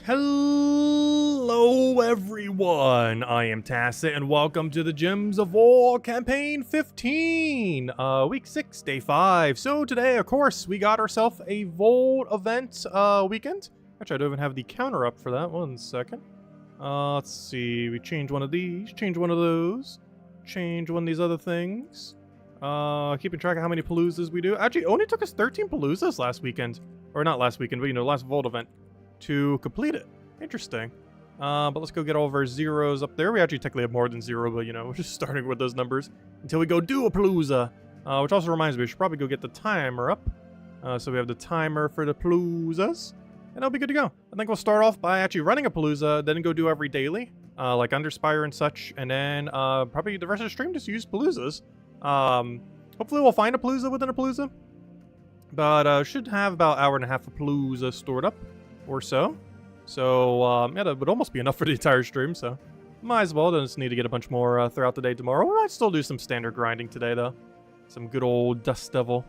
Hello everyone, I am Tacit and welcome to the Gems of War Campaign 15, week 6, day 5. So today, of course, we got ourselves a Volt event weekend. Actually, I don't even have the counter up for that. 1 second. Let's see, we change one of these, change one of those, change one of these other things. Keeping track of how many Paloozas we do. Actually, it only took us 13 Paloozas last weekend. Or not last weekend, but last Volt event to complete it. Interesting. But let's go get all of our zeros up there. We actually technically have more than 0, but we're just starting with those numbers until we go do a Palooza. Which also reminds me, we should probably go get the timer up. So we have the timer for the Paloozas, and that'll be good to go. I think we'll start off by actually running a Palooza, then go do every daily, like Underspire and such, and then probably the rest of the stream just use Paloozas. Hopefully we'll find a Palooza within a Palooza. But should have about an hour and a half of Palooza stored up, or so. So, yeah, that would almost be enough for the entire stream, so might as well. Just need to get a bunch more throughout the day tomorrow. We might still do some standard grinding today, though. Some good old Dust Devil.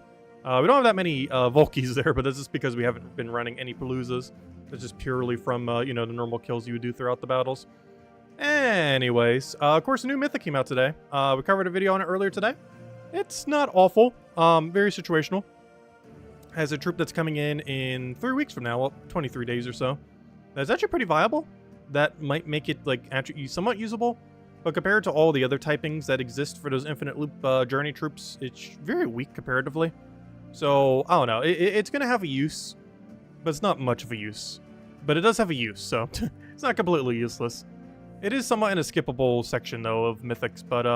We don't have that many Volkies there, but that's just because we haven't been running any Paloozas. It's just purely from, the normal kills you would do throughout the battles. Anyways, of course, a new Mythic came out today. We covered a video on it earlier today. It's not awful. Very situational. Has a troop that's coming in 3 weeks from now, well, 23 days or so. That's actually pretty viable. That might make it, actually somewhat usable. But compared to all the other typings that exist for those infinite loop journey troops, it's very weak comparatively. So, I don't know. It's going to have a use, but it's not much of a use. But it does have a use, so it's not completely useless. It is somewhat in a skippable section, though, of Mythics, but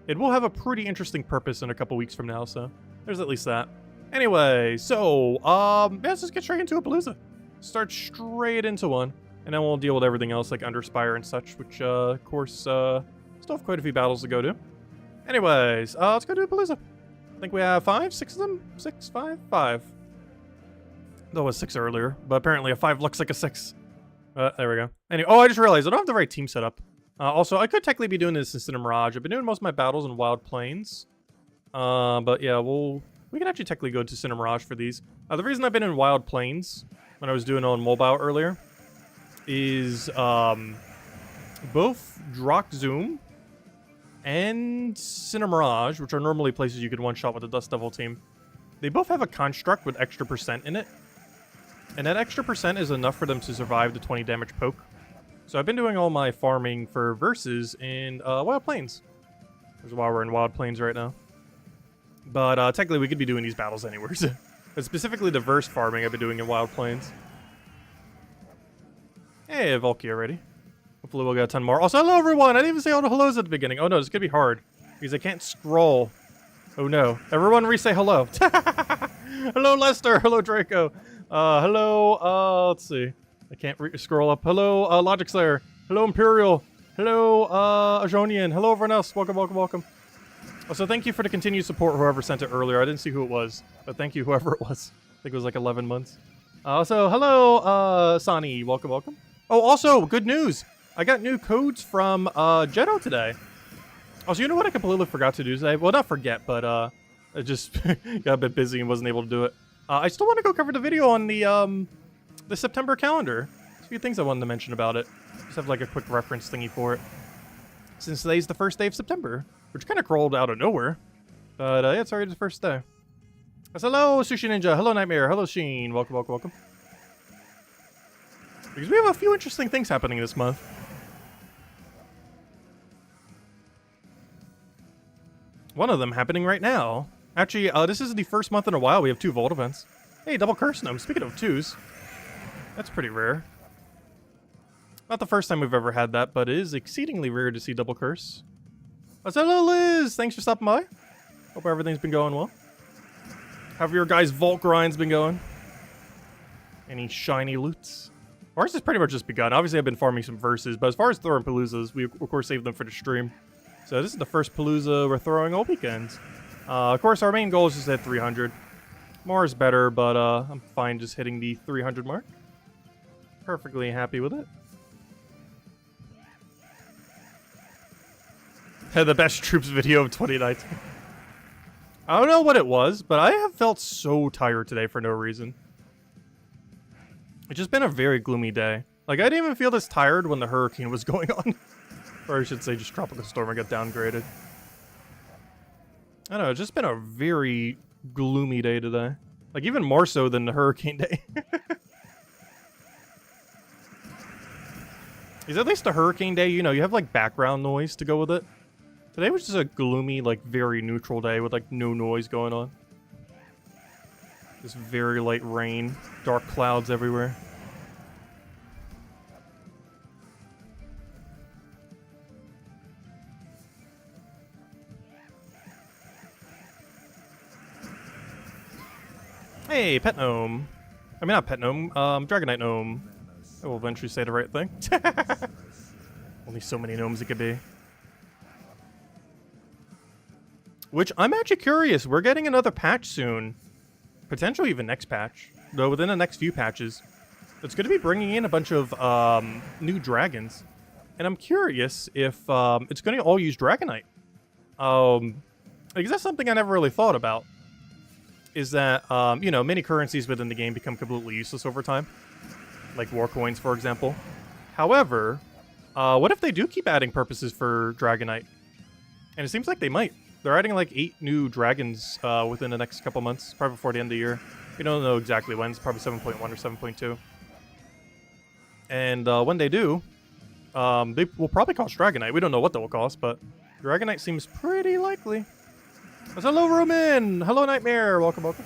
it will have a pretty interesting purpose in a couple weeks from now, so there's at least that. Anyway, so, let's just get straight into a Palooza. Start straight into one, and then we'll deal with everything else, like Underspire and such, which, of course, still have quite a few battles to go to. Anyways, let's go do a Palooza. I think we have 5, 6 of them? 6, 5? 5. There was 6 earlier, but apparently a 5 looks like a 6. There we go. Anyway, I just realized I don't have the right team set up. Also, I could technically be doing this in Cinema Mirage. I've been doing most of my battles in Wild Plains. But yeah, we can actually technically go to Cinema Mirage for these. The reason I've been in Wild Plains when I was doing it on mobile earlier is both Drak Zoom and Cinema Mirage, which are normally places you could one-shot with the Dust Devil team, they both have a construct with extra % in it. And that extra % is enough for them to survive the 20 damage poke. So I've been doing all my farming for versus in Wild Plains. Which is why we're in Wild Plains right now. But technically we could be doing these battles anywhere. But specifically the verse farming I've been doing in Wild Plains. Hey, Volky already. Hopefully we'll get a ton more. Also, hello everyone! I didn't even say all the hellos at the beginning. Oh no, this is gonna be hard. Because I can't scroll. Oh no. Everyone re-say hello. Hello Lester! Hello Draco! Hello, let's see. I can't scroll up. Hello, Logic Slayer. Hello, Imperial. Hello, Ajonian. Hello, everyone else. Welcome, welcome, welcome. Also, thank you for the continued support, whoever sent it earlier. I didn't see who it was, but thank you, whoever it was. I think it was like 11 months. Also, hello, Sani. Welcome, welcome. Oh, also, good news. I got new codes from Jetto today. Also, you know what I completely forgot to do today? Well, not forget, but I just got a bit busy and wasn't able to do it. I still want to go cover the video on the September calendar. There's a few things I wanted to mention about it. Just have like a quick reference thingy for it. Since today's the first day of September, which kind of crawled out of nowhere. But yeah, it's already the first day. So, hello, Sushi Ninja. Hello, Nightmare. Hello, Sheen. Welcome, welcome, welcome. Because we have a few interesting things happening this month. One of them happening right now. Actually, this is the first month in a while we have 2 Vault events. Hey, double curse gnome. Speaking of 2s, that's pretty rare. Not the first time we've ever had that, but it is exceedingly rare to see double curse. Hello, Liz! Thanks for stopping by. Hope everything's been going well. How have your guys' Vault grinds been going? Any shiny loots? Ours has pretty much just begun. Obviously, I've been farming some verses, but as far as throwing Paloozas, we of course saved them for the stream. So this is the first Palooza we're throwing all weekend. Of course, our main goal is just at 300. More is better, but I'm fine just hitting the 300 mark. Perfectly happy with it. Had the best troops video of 2019. I don't know what it was, but I have felt so tired today for no reason. It's just been a very gloomy day. Like, I didn't even feel this tired when the hurricane was going on. Or I should say just tropical storm. I got downgraded. I don't know, it's just been a very gloomy day today. Like, even more so than the hurricane day. Because at least the hurricane day, you know, you have, like, background noise to go with it. Today was just a gloomy, like, very neutral day with, like, no noise going on. Just very light rain, dark clouds everywhere. Hey, Pet Gnome. I mean, not Pet Gnome, Dragonite Gnome. I will eventually say the right thing. Only so many gnomes it could be. Which, I'm actually curious, we're getting another patch soon. Potentially even next patch. Though within the next few patches. It's going to be bringing in a bunch of new dragons. And I'm curious if it's going to all use Dragonite. Because that's something I never really thought about. Is that, you know, many currencies within the game become completely useless over time. Like war coins, for example. However, what if they do keep adding purposes for Dragonite? And it seems like they might. They're adding like 8 new dragons within the next couple months, probably before the end of the year. We don't know exactly when. It's probably 7.1 or 7.2. And when they do, they will probably cost Dragonite. We don't know what they will cost, but Dragonite seems pretty likely. There's hello, Roman! Hello, Nightmare! Welcome, welcome.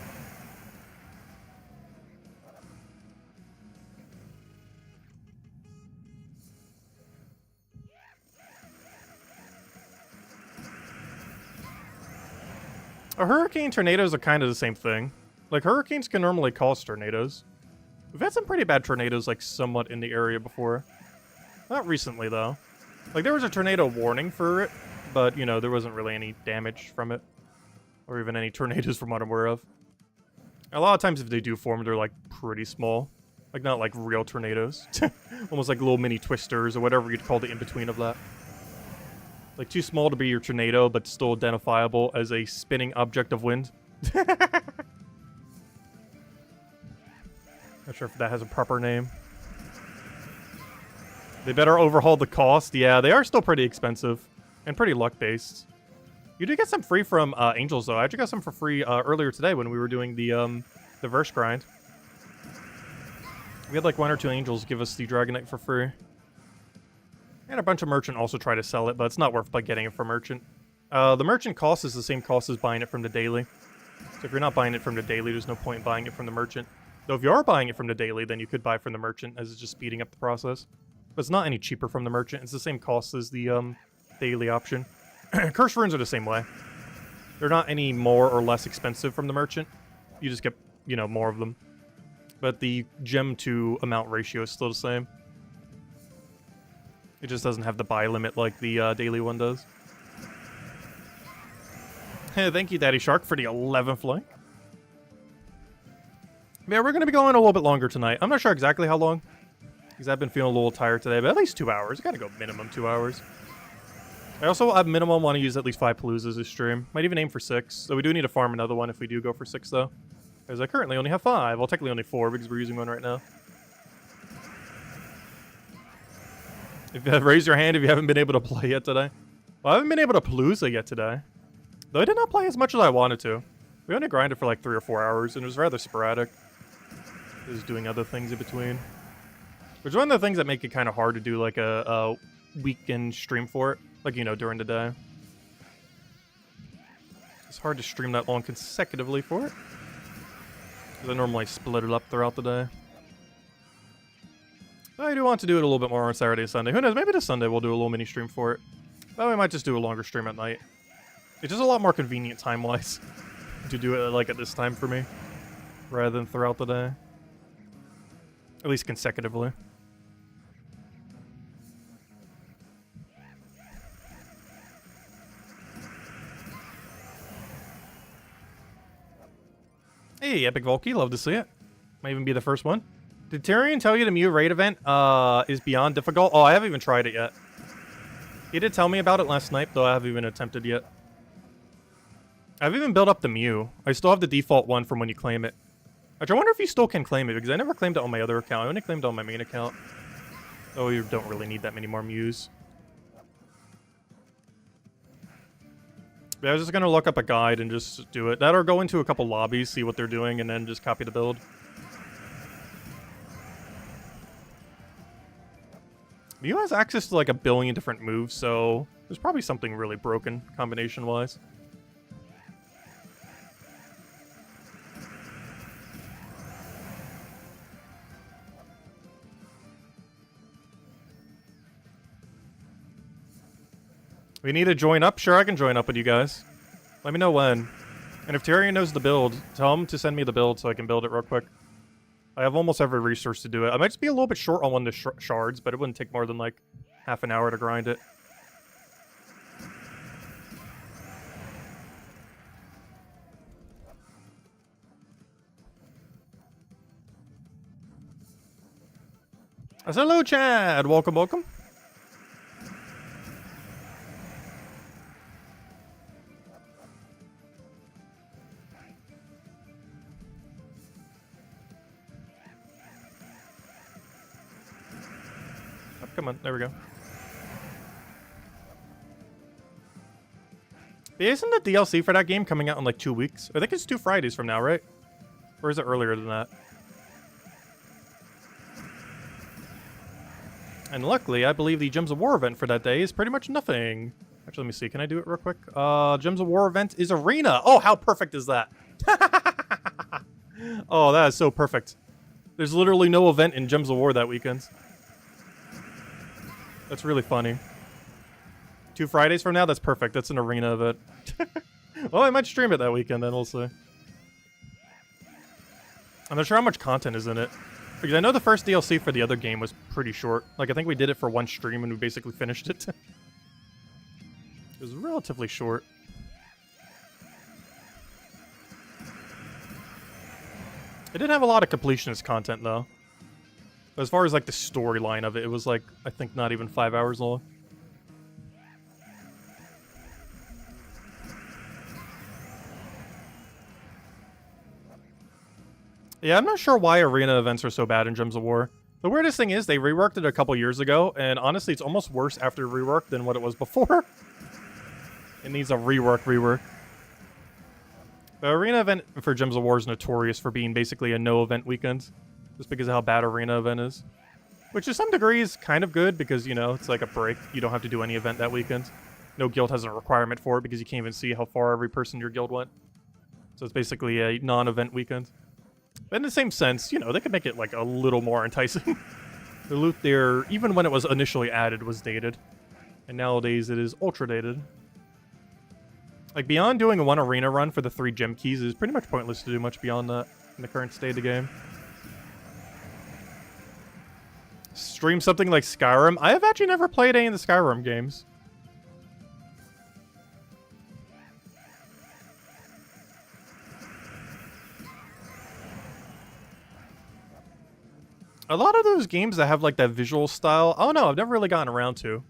A hurricane tornadoes are kind of the same thing. Like, hurricanes can normally cause tornadoes. We've had some pretty bad tornadoes, like, somewhat in the area before. Not recently, though. Like, there was a tornado warning for it, but, you know, there wasn't really any damage from it. Or even any tornadoes from what I'm aware of. A lot of times if they do form, they're, like, pretty small. Like, not like real tornadoes. Almost like little mini twisters or whatever you'd call the in-between of that. Like, too small to be your tornado, but still identifiable as a spinning object of wind. Not sure if that has a proper name. They better overhaul the cost. Yeah, they are still pretty expensive. And pretty luck-based. You did get some free from Angels, though. I actually got some for free earlier today when we were doing the verse grind. We had like 1 or 2 Angels give us the Dragonite for free. And a bunch of merchant also try to sell it, but it's not worth like getting it from merchant. The merchant cost is the same cost as buying it from the daily. So if you're not buying it from the daily, there's no point in buying it from the merchant. Though if you are buying it from the daily, then you could buy from the merchant, as it's just speeding up the process. But it's not any cheaper from the merchant. It's the same cost as the daily option. Curse runes are the same way. They're not any more or less expensive from the merchant. You just get, you know, more of them. But the gem to amount ratio is still the same. It just doesn't have the buy limit like the daily one does. Hey, thank you, Daddy Shark, for the 11th like. Yeah, we're going to be going a little bit longer tonight. I'm not sure exactly how long, because I've been feeling a little tired today, but at least 2 hours. I got to go minimum 2 hours. I also, at minimum, want to use at least 5 Paloozas this stream. Might even aim for 6. So we do need to farm another one if we do go for 6, though. Because I currently only have 5. Well, technically only 4, because we're using one right now. If raise your hand if you haven't been able to play yet today. Well, I haven't been able to Palooza yet today. Though I did not play as much as I wanted to. We only grinded for like 3 or 4 hours, and it was rather sporadic. Just doing other things in between. Which is one of the things that make it kind of hard to do like a weekend stream for it. Like, you know, during the day. It's hard to stream that long consecutively for it. Because I normally split it up throughout the day. I do want to do it a little bit more on Saturday and Sunday. Who knows, maybe this Sunday we'll do a little mini stream for it. But we might just do a longer stream at night. It's just a lot more convenient time-wise to do it like at this time for me. Rather than throughout the day. At least consecutively. Hey, Epic Volky, love to see it. Might even be the first one. Did Tyrion tell you the Mew raid event is beyond difficult? Oh, I haven't even tried it yet. He did tell me about it last night, though I haven't even attempted yet. I've even built up the Mew. I still have the default one from when you claim it. Actually, I wonder if you still can claim it, because I never claimed it on my other account. I only claimed it on my main account. Oh, you don't really need that many more Mews. Yeah, I was just gonna look up a guide and just do it. That or go into a couple lobbies, see what they're doing, and then just copy the build. Mew has access to like a billion different moves, so there's probably something really broken combination-wise. We need to join up? Sure, I can join up with you guys. Let me know when. And if Tyrion knows the build, tell him to send me the build so I can build it real quick. I have almost every resource to do it. I might just be a little bit short on one of the shards, but it wouldn't take more than like half an hour to grind it. Hello, Chad! Welcome, welcome. Come on, there we go. But isn't the DLC for that game coming out in like 2 weeks? I think it's 2 Fridays from now, right? Or is it earlier than that? And luckily, I believe the Gems of War event for that day is pretty much nothing. Actually, let me see. Can I do it real quick? Gems of War event is Arena. Oh, how perfect is that? Oh, that is so perfect. There's literally no event in Gems of War that weekend. That's really funny. 2 Fridays from now? That's perfect. That's an Arena event. Well, I might stream it that weekend, then we'll see. I'm not sure how much content is in it. Because I know the first DLC for the other game was pretty short. Like, I think we did it for 1 stream and we basically finished it. It was relatively short. It did have a lot of completionist content, though. As far as, like, the storyline of it, it was, like, I think not even 5 hours long. Yeah, I'm not sure why arena events are so bad in Gems of War. The weirdest thing is, they reworked it a couple years ago, and honestly, it's almost worse after rework than what it was before. It needs a rework. The arena event for Gems of War is notorious for being basically a no-event weekend. Just because of how bad arena event is. Which to some degree is kind of good because, you know, it's like a break. You don't have to do any event that weekend. No guild has a requirement for it because you can't even see how far every person in your guild went. So it's basically a non-event weekend. But in the same sense, you know, they could make it like a little more enticing. The loot there, even when it was initially added, was dated. And nowadays it is ultra dated. Like, beyond doing a 1 arena run for the 3 gem keys, it is pretty much pointless to do much beyond that in the current state of the game. Stream something like Skyrim? I have actually never played any of the Skyrim games. A lot of those games that have like that visual style, oh no, I've never really gotten around to.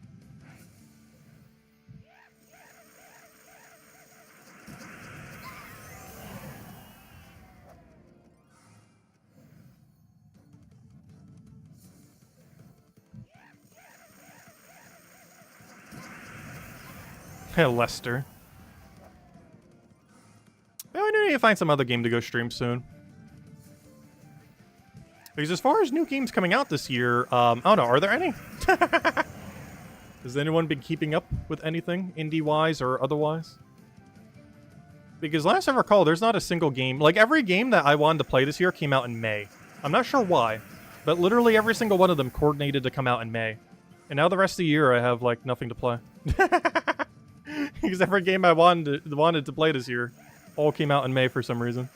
Lester. Maybe I need to find some other game to go stream soon. Because as far as new games coming out this year, I don't know, are there any? Has anyone been keeping up with anything, indie-wise or otherwise? Because last I recall, there's not a single game. Like, every game that I wanted to play this year came out in May. I'm not sure why, but literally every single one of them coordinated to come out in May. And now the rest of the year, I have, like, nothing to play. Because every game I wanted to play this year all came out in May for some reason.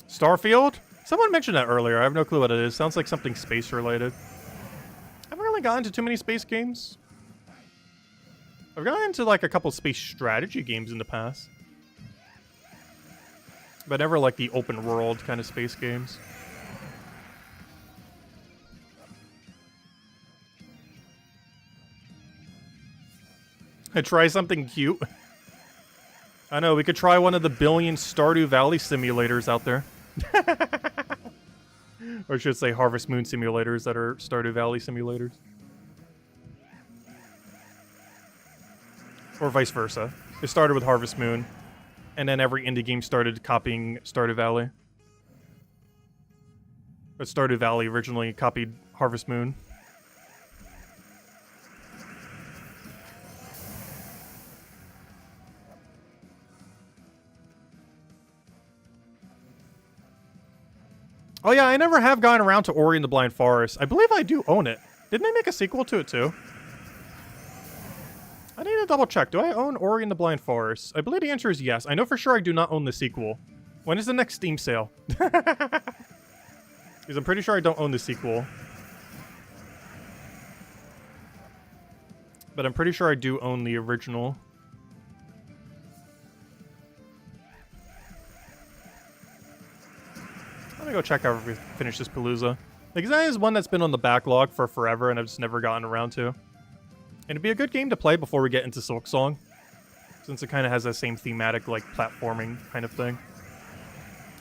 Starfield? Someone mentioned that earlier. I have no clue what it is. Sounds like something space related. I haven't really gotten into too many space games. I've gotten into like a couple space strategy games in the past. But never like the open world kind of space games. I try something cute. I know, we could try one of the billion Stardew Valley simulators out there. Or I should say Harvest Moon simulators that are Stardew Valley simulators. Or vice versa. It started with Harvest Moon, and then every indie game started copying Stardew Valley. But Stardew Valley originally copied Harvest Moon. Oh yeah, I never have gotten around to Ori and the Blind Forest. I believe I do own it. Didn't they make a sequel to it too? I need to double check. Do I own Ori and the Blind Forest? I believe the answer is yes. I know for sure I do not own the sequel. When is the next Steam sale? Because I'm pretty sure I don't own the sequel. But I'm pretty sure I do own the original. Let me go check out if we finish this Palooza. Because that is one that's been on the backlog for forever and I've just never gotten around to. And it'd be a good game to play before we get into Silksong. Since it kind of has that same thematic, like, platforming kind of thing.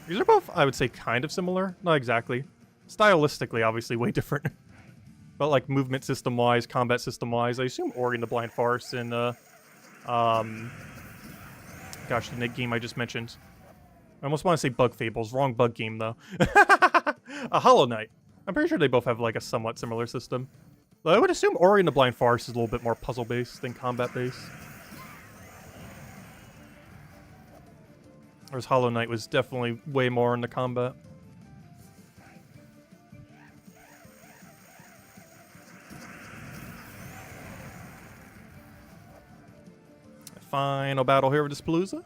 These are both, I would say, kind of similar. Not exactly. Stylistically, obviously, way different. But, like, movement system-wise, combat system-wise, I assume Ori and the Blind Forest and, gosh, the game I just mentioned. I almost want to say Bug Fables. Wrong bug game, though. A Hollow Knight. I'm pretty sure they both have, like, a somewhat similar system. Though I would assume Ori and the Blind Forest is a little bit more puzzle-based than combat-based. Whereas Hollow Knight was definitely way more in the combat. Final battle here with this Palooza.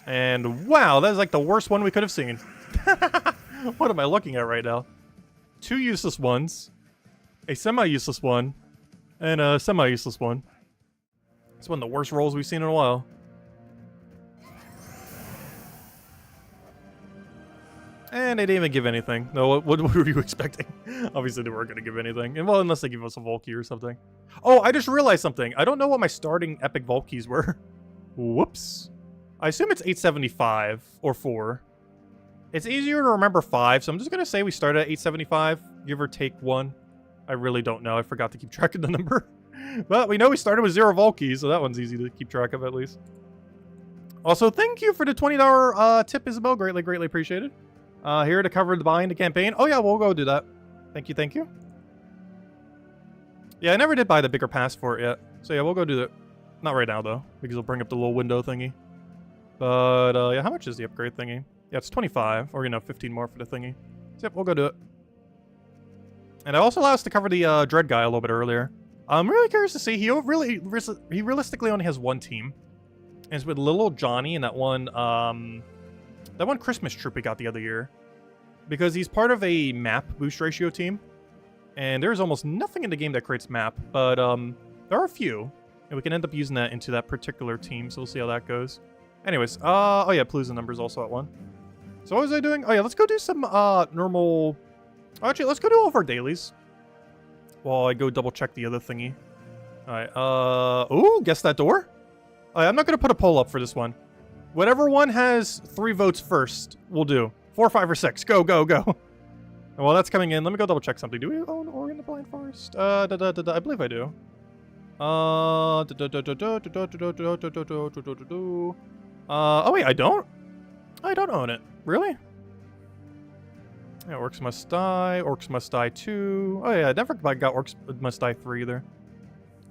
And wow, that is like the worst one we could have seen. What am I looking at right now? 2 useless ones, a semi-useless one, and a semi-useless one. It's one of the worst rolls we've seen in a while. And they didn't even give anything. No, what were you expecting? Obviously they weren't going to give anything. And well, unless they give us a Volkey or something. Oh, I just realized something. I don't know what my starting epic Volkeys were. Whoops. I assume it's 875 or 4. It's easier to remember 5, so I'm just going to say we started at 875, give or take 1. I really don't know. I forgot to keep track of the number. But we know we started with 0 Volkeys, so that one's easy to keep track of at least. Also, thank you for the $20 tip, Isabel. Greatly, greatly appreciated. Here to cover the buying the campaign. Oh yeah, we'll go do that. Thank you, thank you. Yeah, I never did buy the bigger pass for it yet. So yeah, we'll go do that. Not right now, though, because it'll bring up the little window thingy. But, yeah, how much is the upgrade thingy? Yeah, it's 25, or, 15 more for the thingy. So, yep, we'll go do it. And it also allows us to cover the, Dread guy a little bit earlier. I'm really curious to see, he realistically only has 1 team. And it's with little Johnny and that one Christmas troop we got the other year. Because he's part of a map boost ratio team. And there's almost nothing in the game that creates map, but, there are a few. And we can end up using that into that particular team, so we'll see how that goes. Anyways, oh yeah, Palooza numbers also at 1. So what was I doing? Oh yeah, let's go do some, normal... Actually, let's go do all of our dailies. While I go double check the other thingy. Alright, ooh, guess that door? Alright, I'm not gonna put a poll up for this one. Whatever one has 3 votes first, we'll do. 4, 5, or 6. Go, go, go. And while that's coming in, let me go double check something. Do we own Ori and the Blind Forest? I believe I do. Oh wait, I don't? I don't own it. Really? Yeah, Orcs Must Die, Orcs Must Die 2. Oh yeah, I never got Orcs Must Die 3 either.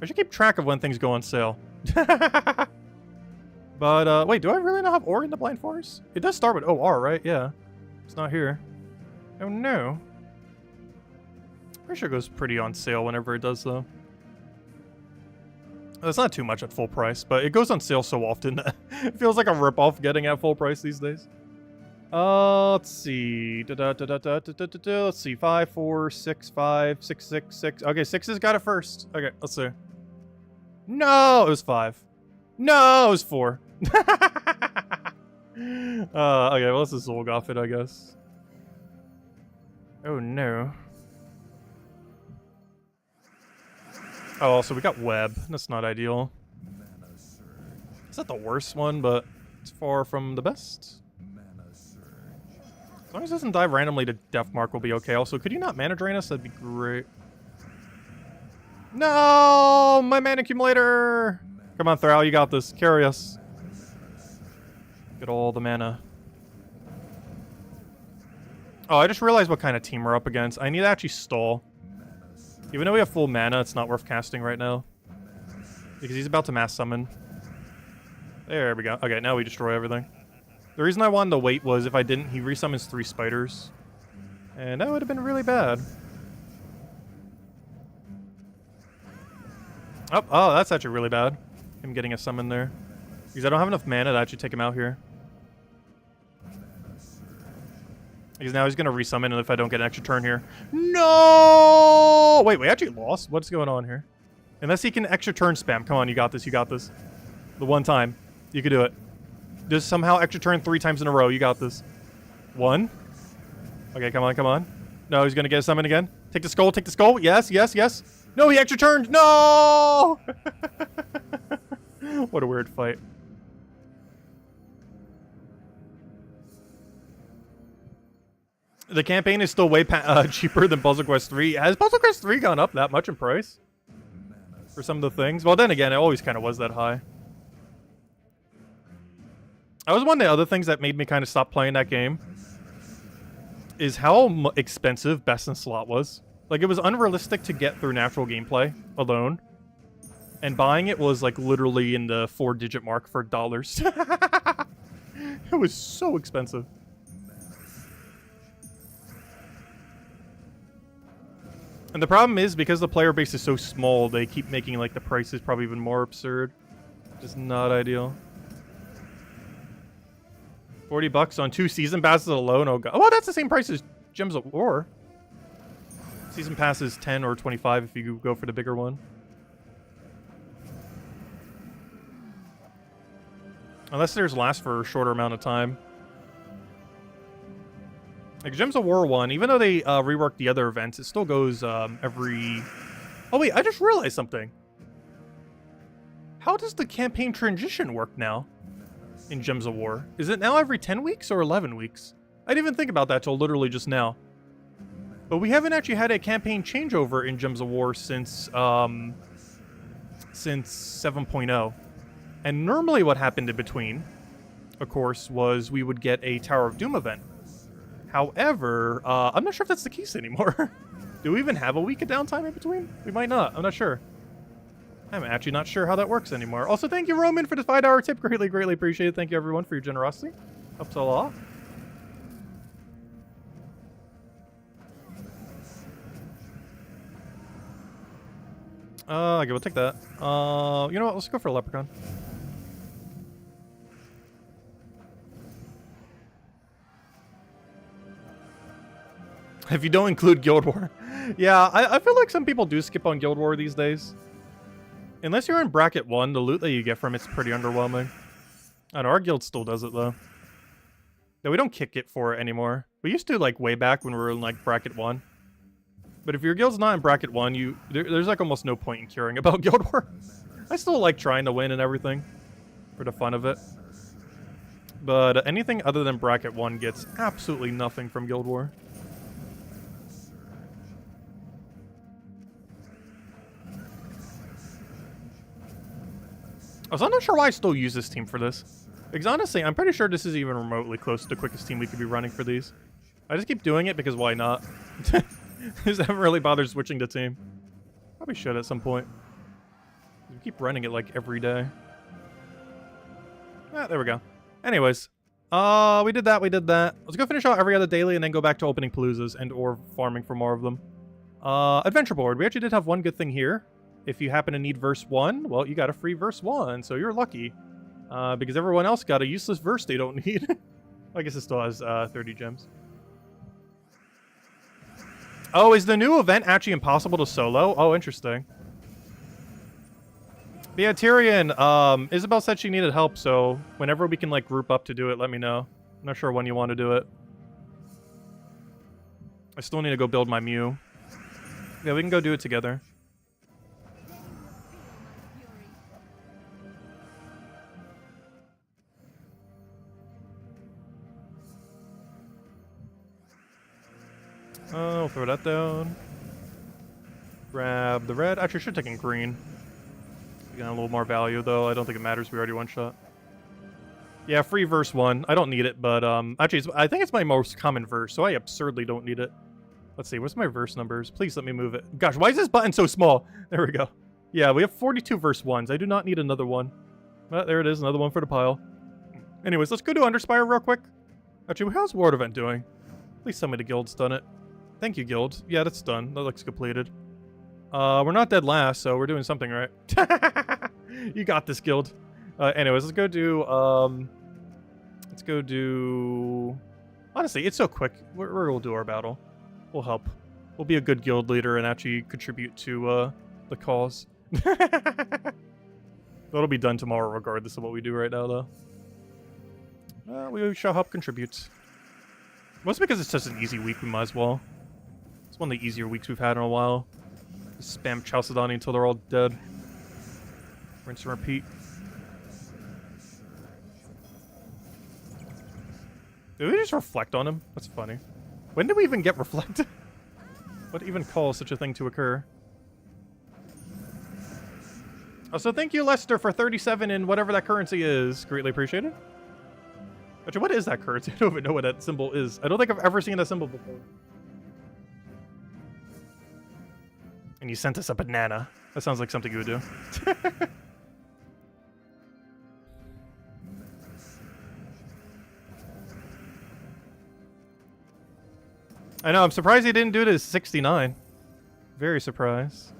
I should keep track of when things go on sale. But, wait, do I really not have Ori in the Blind Forest? It does start with OR, right? Yeah. It's not here. Oh no. Pretty sure it goes pretty on sale whenever it does, though. It's not too much at full price, but it goes on sale so often that it feels like a ripoff getting at full price these days. Let's see. Let's see. 5, 4, 6, 5, 6, 6, 6. Okay, 6 has got it first. Okay, let's see. No, it was 5. No, it was 4. Okay, well, let's just log off it, I guess. Oh, no. Oh, also, we got web. That's not ideal. It's not the worst one, but it's far from the best. As long as it doesn't dive randomly to Death Mark, we'll be okay. Also, could you not mana drain us? That'd be great. No! My mana accumulator! Come on, Thrall, you got this. Carry us. Get all the mana. Oh, I just realized what kind of team we're up against. I need to actually stall. Even though we have full mana, it's not worth casting right now. Because he's about to mass summon. There we go. Okay, now we destroy everything. The reason I wanted to wait was if I didn't, he resummons 3 spiders. And that would have been really bad. Oh, that's actually really bad. Him getting a summon there. Because I don't have enough mana to actually take him out here. Because now he's going to resummon if I don't get an extra turn here. No! Wait, we actually lost? What's going on here? Unless he can extra turn spam. Come on, you got this, you got this. The one time. You can do it. Just somehow extra turn 3 times in a row. You got this. 1. Okay, come on, come on. No, he's going to get a summon again. Take the skull, take the skull. Yes, yes, yes. No, he extra turned. No! What a weird fight. The campaign is still way cheaper than Puzzle Quest 3. Has Puzzle Quest 3 gone up that much in price? For some of the things? Well, then again, it always kind of was that high. That was one of the other things that made me kind of stop playing that game. Is how expensive Best in Slot was. Like, it was unrealistic to get through natural gameplay alone. And buying it was, like, literally in the 4-digit mark for dollars. It was so expensive. And the problem is, because the player base is so small, they keep making, like, the prices probably even more absurd. Just not ideal. 40 bucks on 2 season passes alone. Oh god. Oh, well, that's the same price as Gems of War. Season pass is 10 or 25 if you go for the bigger one. Unless theirs last for a shorter amount of time. Like Gems of War 1, even though they reworked the other events, it still goes every... Oh wait, I just realized something. How does the campaign transition work now? In Gems of War. Is it now every 10 weeks or 11 weeks? I didn't even think about that till literally just now. But we haven't actually had a campaign changeover in Gems of War since 7.0. And normally what happened in between, of course, was we would get a Tower of Doom event. However, I'm not sure if that's the case anymore. Do we even have a week of downtime in between? We might not. I'm not sure. I'm actually not sure how that works anymore. Also, thank you, Roman, for the $5 tip. Greatly, greatly appreciated. Thank you, everyone, for your generosity. Helps a lot. Okay, we'll take that. You know what? Let's go for a Leprechaun. If you don't include Guild War. Yeah, I feel like some people do skip on Guild War these days. Unless you're in bracket 1, the loot that you get from it's pretty underwhelming. I know, our guild still does it, though. No, we don't kick it for it anymore. We used to, like, way back when we were in, like, bracket 1. But if your guild's not in bracket 1, there's, like, almost no point in caring about Guild War. I still like trying to win and everything. For the fun of it. But anything other than bracket 1 gets absolutely nothing from Guild War. So I'm not sure why I still use this team for this. Because honestly, I'm pretty sure this is even remotely close to the quickest team we could be running for these. I just keep doing it because why not? Just haven't really bothered switching the team. Probably should at some point. We keep running it like every day. Ah, there we go. Anyways, we did that, we did that. Let's go finish out every other daily and then go back to opening Paloozas and or farming for more of them. Adventure board. We actually did have one good thing here. If you happen to need verse 1, well, you got a free verse 1, so you're lucky. Because everyone else got a useless verse they don't need. I guess it still has 30 gems. Oh, is the new event actually impossible to solo? Oh, interesting. Yeah, Tyrion, Isabel said she needed help, so whenever we can, like, group up to do it, let me know. I'm not sure when you want to do it. I still need to go build my Mew. Yeah, we can go do it together. We'll throw that down. Grab the red. Actually, I should have taken green. We got a little more value, though. I don't think it matters. We already one-shot. Yeah, free verse 1. I don't need it, but actually, I think it's my most common verse, so I absurdly don't need it. Let's see, what's my verse numbers? Please let me move it. Gosh, why is this button so small? There we go. Yeah, we have 42 verse 1s. I do not need another one. But there it is, another one for the pile. Anyways, let's go to Underspire real quick. Actually, how's Ward Event doing? Please tell me the guild's done it. Thank you, guild. Yeah, that's done. That looks completed. We're not dead last, so we're doing something right. You got this, guild. Anyways, let's go do, honestly, it's so quick. We'll do our battle. We'll help. We'll be a good guild leader and actually contribute to, the cause. That'll be done tomorrow regardless of what we do right now, though. We shall help contribute. Mostly because it's such an easy week, we might as well. It's one of the easier weeks we've had in a while. Just spam Chalcedony until they're all dead. Rinse and repeat. Did we just reflect on him? That's funny. When did we even get reflected? What even calls such a thing to occur? Also, thank you, Lester, for 37 in whatever that currency is. Greatly appreciated. Actually, what is that currency? I don't even know what that symbol is. I don't think I've ever seen that symbol before. And you sent us a banana. That sounds like something you would do. I know, I'm surprised he didn't do it as 69. Very surprised.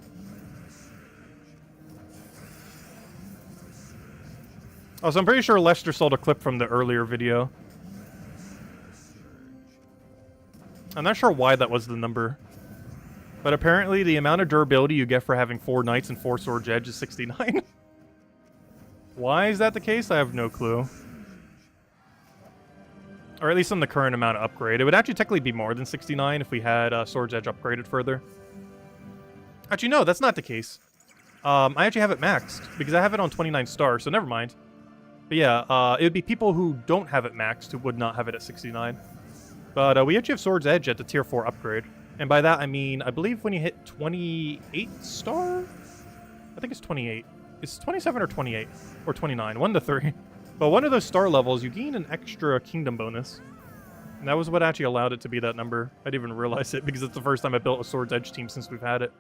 Also, I'm pretty sure Lester saw the clip from the earlier video. I'm not sure why that was the number. But apparently the amount of durability you get for having 4 knights and 4 swords edge is 69. Why is that the case? I have no clue. Or at least on the current amount of upgrade. It would actually technically be more than 69 if we had Swords Edge upgraded further. Actually, no, that's not the case. I actually have it maxed, because I have it on 29 stars, so never mind. But yeah, it would be people who don't have it maxed who would not have it at 69. But we actually have Swords Edge at the tier 4 upgrade. And by that, I mean, I believe when you hit 28 star? I think it's 28. It's 27 or 28? Or 29, 1 to 3. But one of those star levels, you gain an extra kingdom bonus. And that was what actually allowed it to be that number. I didn't even realize it because it's the first time I built a Swords Edge team since we've had it.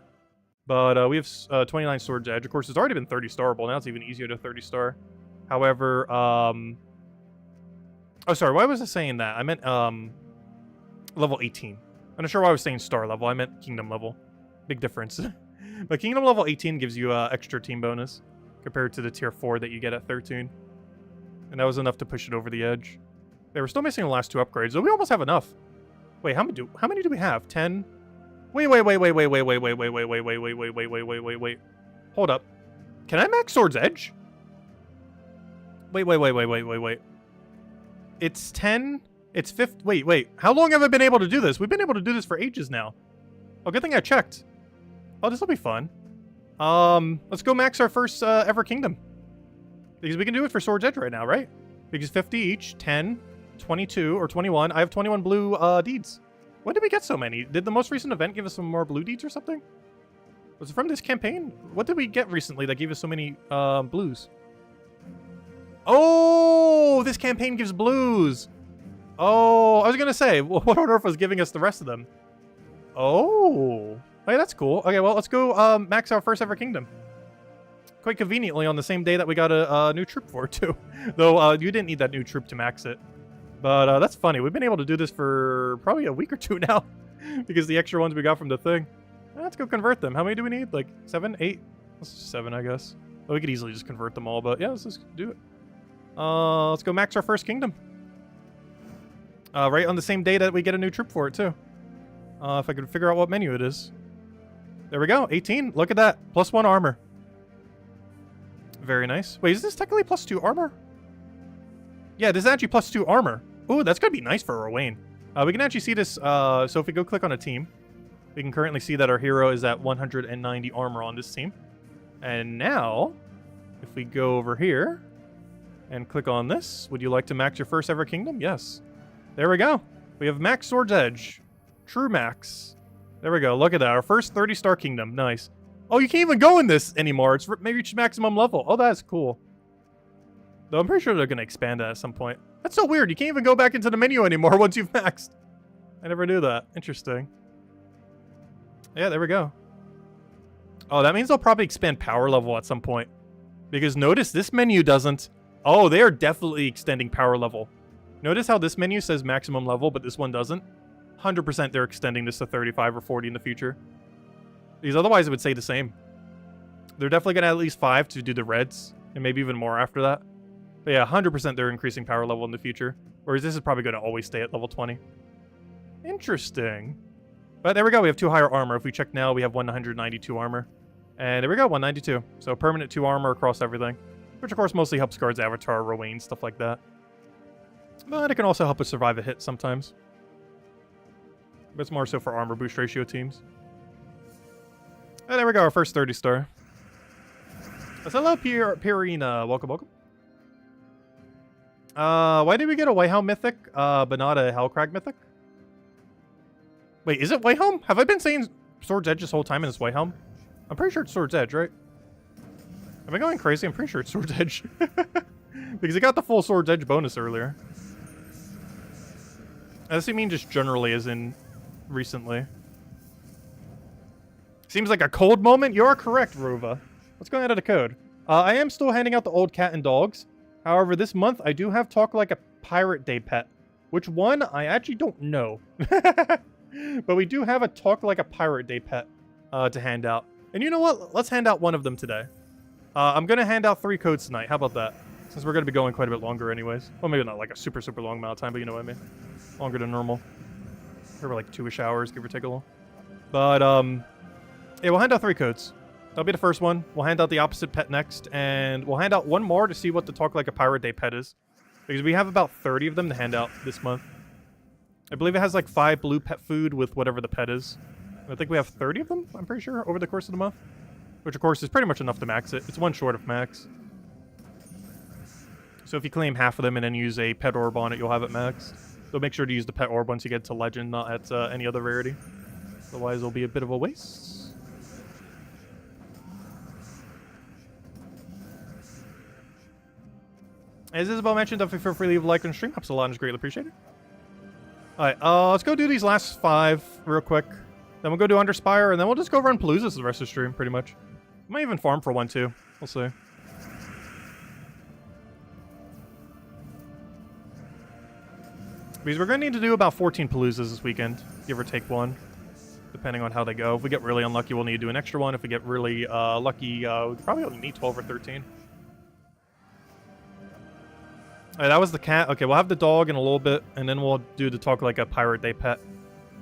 But we have 29 Swords Edge. Of course, it's already been 30 starable. Now it's even easier to 30 star. However, oh, sorry. Why was I saying that? I meant level 18. I'm not sure why I was saying star level. I meant kingdom level. Big difference. But kingdom level 18 gives you extra team bonus compared to the tier 4 that you get at 13. And that was enough to push it over the edge. They were still missing the last 2 upgrades, so we almost have enough. Wait, how many do we have? 10? Wait. Hold up. Can I max Swords Edge? Wait. It's 10. It's 50. Wait. How long have I been able to do this? We've been able to do this for ages now. Oh, good thing I checked. Oh, this will be fun. Let's go max our first ever kingdom. Because we can do it for Swords Edge right now, right? Because 50 each, 10, 22, or 21. I have 21 blue deeds. When did we get so many? Did the most recent event give us some more blue deeds or something? Was it from this campaign? What did we get recently that gave us so many blues? Oh, this campaign gives blues. Oh, I was going to say, what on earth was giving us the rest of them? Oh, hey, that's cool. Okay, well, let's go max our first ever kingdom. Quite conveniently on the same day that we got a new troop for it, too. Though you didn't need that new troop to max it. But that's funny. We've been able to do this for probably a week or 2 now. Because the extra ones we got from the thing. Let's go convert them. How many do we need? Like 7, 8? Let's just 7, I guess. Well, we could easily just convert them all, but yeah, let's just do it. Let's go max our first kingdom. Right on the same day that we get a new troop for it, too. If I could figure out what menu it is. There we go. 18. Look at that. +1 armor. Very nice. Wait, is this technically +2 armor? Yeah, this is actually +2 armor. Ooh, that's going to be nice for Rowain. We can actually see this. So if we go click on a team, we can currently see that our hero is at 190 armor on this team. And now, if we go over here and click on this, would you like to max your first ever kingdom? Yes. There we go. We have max Swords Edge. True max. There we go. Look at that. Our first 30-star kingdom. Nice. Oh, you can't even go in this anymore. It's maybe reached maximum level. Oh, that's cool. Though I'm pretty sure they're going to expand that at some point. That's so weird. You can't even go back into the menu anymore once you've maxed. I never knew that. Interesting. Yeah, there we go. Oh, that means they'll probably expand power level at some point. Because notice this menu doesn't. Oh, they are definitely extending power level. Notice how this menu says maximum level, but this one doesn't. 100% they're extending this to 35 or 40 in the future. Because otherwise it would say the same. They're definitely going to add at least 5 to do the reds. And maybe even more after that. But yeah, 100% they're increasing power level in the future. Whereas this is probably going to always stay at level 20. Interesting. But there we go. We have 2 higher armor. If we check now, we have 192 armor. And there we go, 192. So permanent 2 armor across everything. Which of course mostly helps guards Avatar, Rowain, stuff like that. But it can also help us survive a hit sometimes. But it's more so for armor boost ratio teams. And there we go, our first 30-star. Hello, Pirina. Welcome, welcome. Why did we get a Whitehelm mythic, but not a Hellcrag mythic? Wait, is it Whitehelm? Have I been saying Sword's Edge this whole time and it's Whitehelm? I'm pretty sure it's Sword's Edge, right? Am I going crazy? I'm pretty sure it's Sword's Edge. Because it got the full Sword's Edge bonus earlier. Does it mean just generally as in recently? Seems like a cold moment? You are correct, Rova. What's going on to the code? I am still handing out the old cat and dogs. However, this month I do have Talk Like a Pirate Day pet. Which one? I actually don't know. But we do have a Talk Like a Pirate Day pet to hand out. And you know what? Let's hand out one of them today. I'm going to hand out 3 codes tonight. How about that? Since we're going to be going quite a bit longer anyways. Well, maybe not like a super, super long amount of time, but you know what I mean. Longer than normal. Probably like 2-ish hours, give or take a little. But, yeah, we'll hand out 3 codes. That'll be the first one. We'll hand out the opposite pet next. And we'll hand out 1 more to see what the Talk Like a Pirate Day pet is. Because we have about 30 of them to hand out this month. I believe it has like 5 blue pet food with whatever the pet is. And I think we have 30 of them, I'm pretty sure, over the course of the month. Which, of course, is pretty much enough to max it. It's 1 short of max. So if you claim half of them and then use a pet orb on it, you'll have it maxed. So make sure to use the pet orb once you get to legend, not at any other rarity. Otherwise, it'll be a bit of a waste. As Isabel mentioned, definitely feel free to leave a like on stream. Helps a lot and is greatly appreciated. Alright, let's go do these last 5 real quick. Then we'll go do Underspire, and then we'll just go run Paloozas the rest of the stream, pretty much. Might even farm for 1, too. We'll see. Because we're going to need to do about 14 Paloozas this weekend, give or take 1. Depending on how they go. If we get really unlucky, we'll need to do an extra one. If we get really lucky, we probably only need 12 or 13. Alright, that was the cat. Okay, we'll have the dog in a little bit, and then we'll do the Talk Like a Pirate Day pet.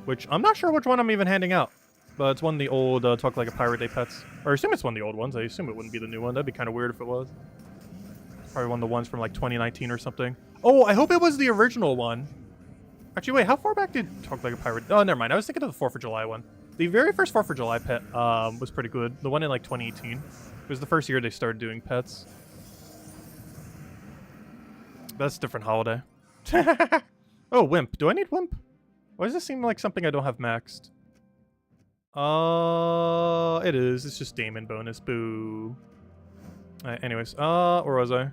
Which, I'm not sure which one I'm even handing out. But it's one of the old Talk Like a Pirate Day pets. Or I assume it's one of the old ones. I assume it wouldn't be the new one. That'd be kind of weird if it was. Probably one of the ones from like 2019 or something. Oh, I hope it was the original one. Actually, wait, how far back did Talk Like a Pirate... Oh, never mind. I was thinking of the 4th of July one. The very first 4th of July pet was pretty good. The one in like 2018. It was the first year they started doing pets. That's a different holiday. Oh, Wimp. Do I need Wimp? Why does this seem like something I don't have maxed? It is. It's just Damon bonus. Boo. Alright, anyways. Where was I?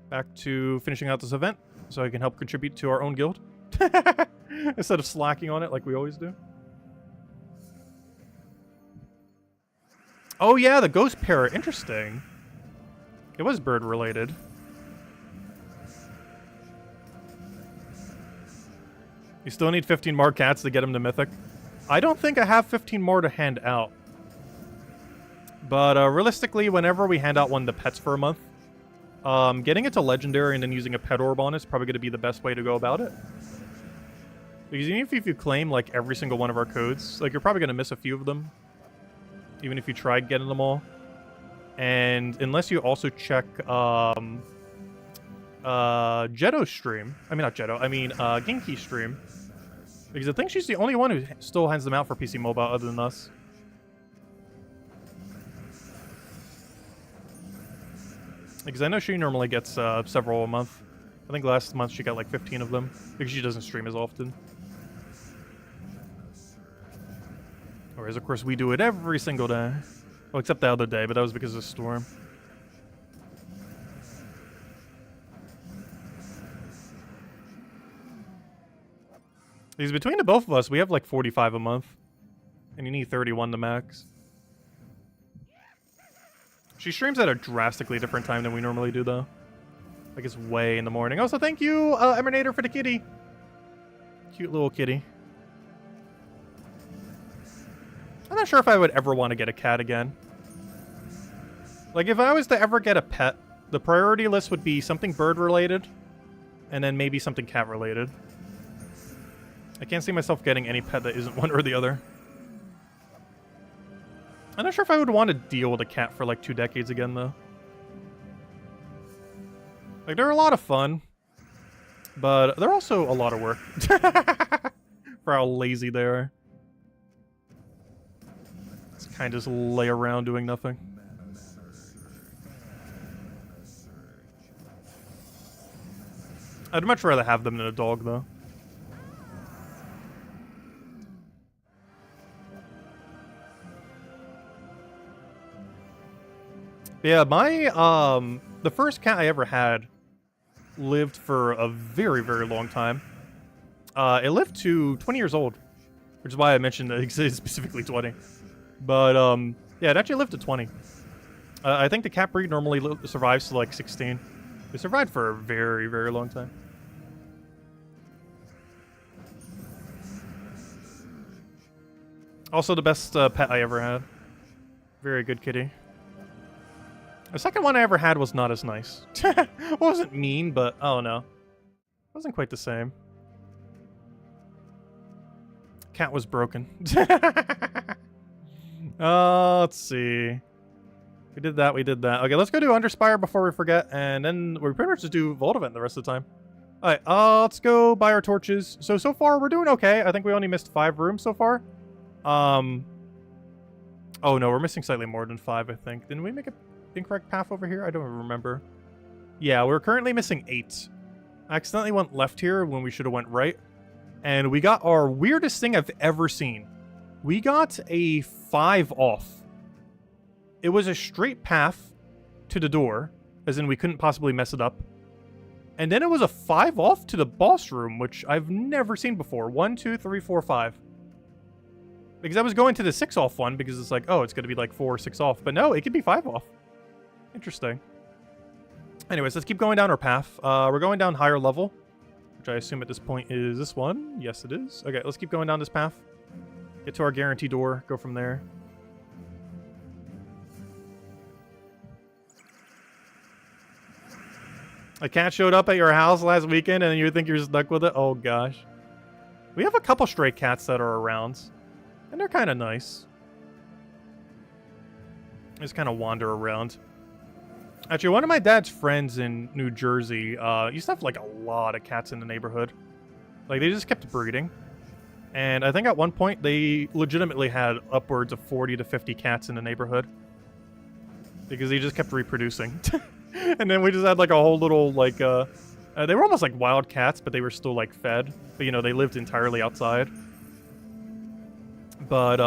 Back to finishing out this event, so I can help contribute to our own guild. Instead of slacking on it like we always do. Oh yeah, the ghost parrot. Interesting. It was bird related. You still need 15 more cats to get him to Mythic. I don't think I have 15 more to hand out. But realistically, whenever we hand out one of the pets for a month, getting it to Legendary and then using a pet orb on it is probably going to be the best way to go about it. Because even if you claim like every single one of our codes, like you're probably going to miss a few of them. Even if you tried getting them all. And unless you also check Jetto's stream. I mean, not Jetto. I mean, Genki's stream. Because I think she's the only one who still hands them out for PC Mobile other than us. Because I know she normally gets several a month. I think last month she got like 15 of them. Because she doesn't stream as often. Whereas, of course, we do it every single day. Well, except the other day, but that was because of the storm. Because between the both of us, we have like 45 a month. And you need 31 to max. She streams at a drastically different time than we normally do, though. Like, it's way in the morning. Also, thank you, Emanator, for the kitty. Cute little kitty. I'm not sure if I would ever want to get a cat again. Like, if I was to ever get a pet, the priority list would be something bird-related, and then maybe something cat-related. I can't see myself getting any pet that isn't one or the other. I'm not sure if I would want to deal with a cat for like 2 decades again, though. Like, they're a lot of fun, but they're also a lot of work. For how lazy they are. Just kind of just lay around doing nothing. I'd much rather have them than a dog, though. Yeah, the first cat I ever had lived for a very, very long time. It lived to 20 years old, which is why I mentioned that it's specifically 20. But, yeah, it actually lived to 20. I think the cat breed normally survives to like 16. It survived for a very, very long time. Also the best pet I ever had. Very good kitty. The second one I ever had was not as nice. Well, it wasn't mean, but I don't know. It wasn't quite the same. Cat was broken. Let's see. We did that, we did that. Okay, let's go do Underspire before we forget, and then we pretty much just do Vault Event the rest of the time. Alright, let's go buy our torches. So far, we're doing okay. I think we only missed 5 rooms so far. Oh no, we're missing slightly more than 5, I think. Didn't we make a incorrect path over here? I don't remember. Yeah, we're currently missing 8. I accidentally went left here when we should have went right. And we got our weirdest thing I've ever seen. We got a 5 off. It was a straight path to the door, as in we couldn't possibly mess it up. And then it was a 5 off to the boss room, which I've never seen before. 1, 2, 3, 4, 5. Because I was going to the 6 off one, because it's like, oh, it's going to be like 4 or 6 off. But no, it could be 5 off. Interesting. Anyways, let's keep going down our path. We're going down higher level, which I assume at this point is this one. Yes, it is. Okay, let's keep going down this path. Get to our guarantee door. Go from there. A cat showed up at your house last weekend and you think you're stuck with it? Oh, gosh. We have a couple stray cats that are around. And they're kind of nice. They just kind of wander around. Actually, one of my dad's friends in New Jersey used to have, like, a lot of cats in the neighborhood. Like, they just kept breeding. And I think at one point, they legitimately had upwards of 40 to 50 cats in the neighborhood. Because they just kept reproducing. And then we just had, like, a whole little, like, they were almost like wild cats, but they were still, like, fed. But, you know, they lived entirely outside. But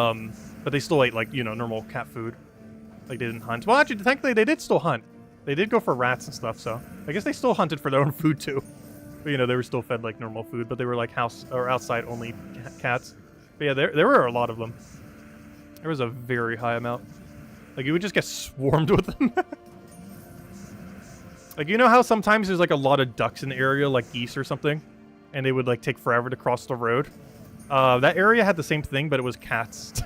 they still ate, like, you know, normal cat food. Like, they didn't hunt. Well, actually, thankfully, they did still hunt. They did go for rats and stuff, so I guess they still hunted for their own food, too. But, you know, they were still fed, like, normal food, but they were, like, house or outside-only cats. But, yeah, there were a lot of them. There was a very high amount. Like, you would just get swarmed with them. Like, you know how sometimes there's, like, a lot of ducks in the area, like geese or something? And they would, like, take forever to cross the road? That area had the same thing, but it was cats.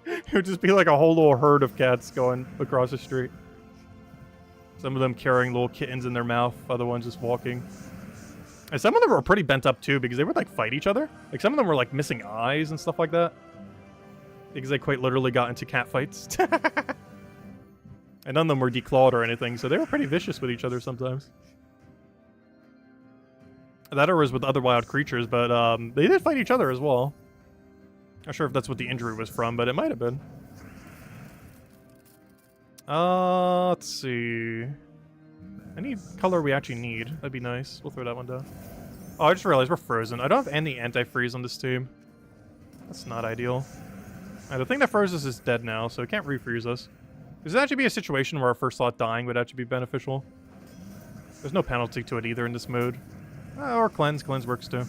It would just be, like, a whole little herd of cats going across the street. Some of them carrying little kittens in their mouth, other ones just walking. And some of them were pretty bent up, too, because they would, like, fight each other. Like, some of them were, like, missing eyes and stuff like that. Because they quite literally got into cat fights. And none of them were declawed or anything, so they were pretty vicious with each other sometimes. That or was with other wild creatures, but they did fight each other as well. Not sure if that's what the injury was from, but it might have been. Let's see. Any color we actually need. That'd be nice. We'll throw that one down. Oh, I just realized we're frozen. I don't have any antifreeze on this team. That's not ideal. The thing that froze us is dead now, so it can't refreeze us. Does that actually be a situation where our first slot dying would actually be beneficial? There's no penalty to it either in this mode. Or cleanse. Cleanse works too.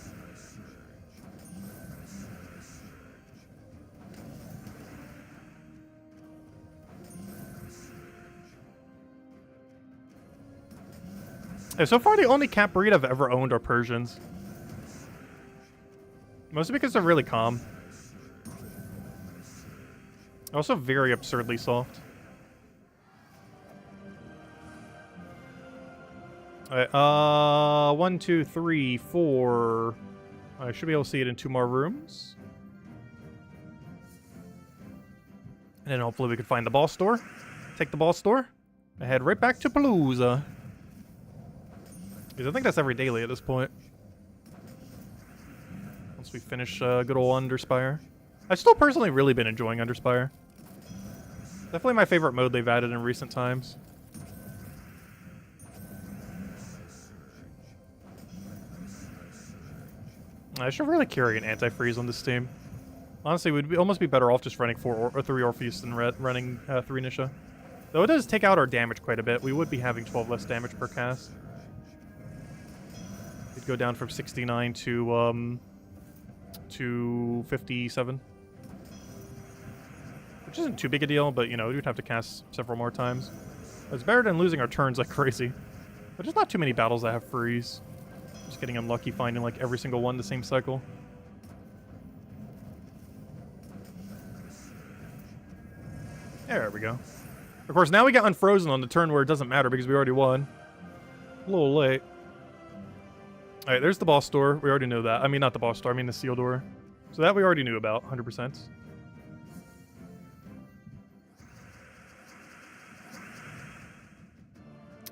Yeah, so far the only cat breed I've ever owned are Persians. Mostly because they're really calm. Also very absurdly soft. Alright, 1, 2, 3, 4. I should be able to see it in 2 more rooms. And then hopefully we can find the boss door. Take the boss door. And head right back to Palooza. Because I think that's every daily at this point. Once we finish good old Underspire. I've still personally really been enjoying Underspire. Definitely my favorite mode they've added in recent times. I should really carry an anti-freeze on this team. Honestly, we'd almost be better off just running 3 Orpheus than running 3 Nisha. Though it does take out our damage quite a bit. We would be having 12 less damage per cast. We'd go down from 69 to 57. Which isn't too big a deal, but, you know, we'd have to cast several more times. It's better than losing our turns like crazy. But there's not too many battles that have freeze. Just getting unlucky finding like every single one the same cycle. There we go. Of course, now we get unfrozen on the turn where it doesn't matter because we already won. A little late. Alright, there's the boss door. We already know that. I mean, not the boss door. I mean the seal door. So that we already knew about, 100%.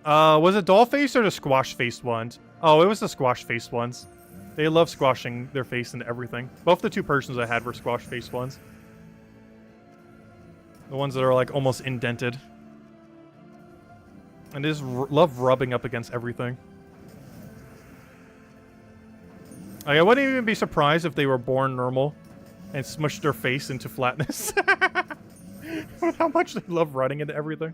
Was it doll face or the squash faced ones? Oh, it was the squash faced ones. They love squashing their face into everything. Both the 2 Persians I had were squash faced ones. The ones that are like almost indented. And they just love rubbing up against everything. Like, I wouldn't even be surprised if they were born normal and smushed their face into flatness. How much they love running into everything.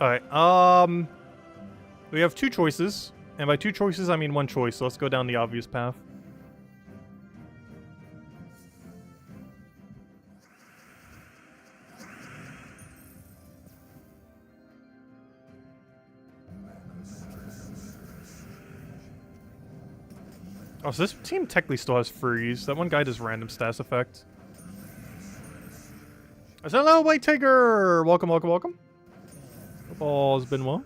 Alright, we have 2 choices. And by 2 choices, I mean 1 choice, so let's go down the obvious path. Oh, so this team technically still has freeze. That one guy does random status effect. I said, hello, White Tiger! Welcome, welcome, welcome. Hope all has been well.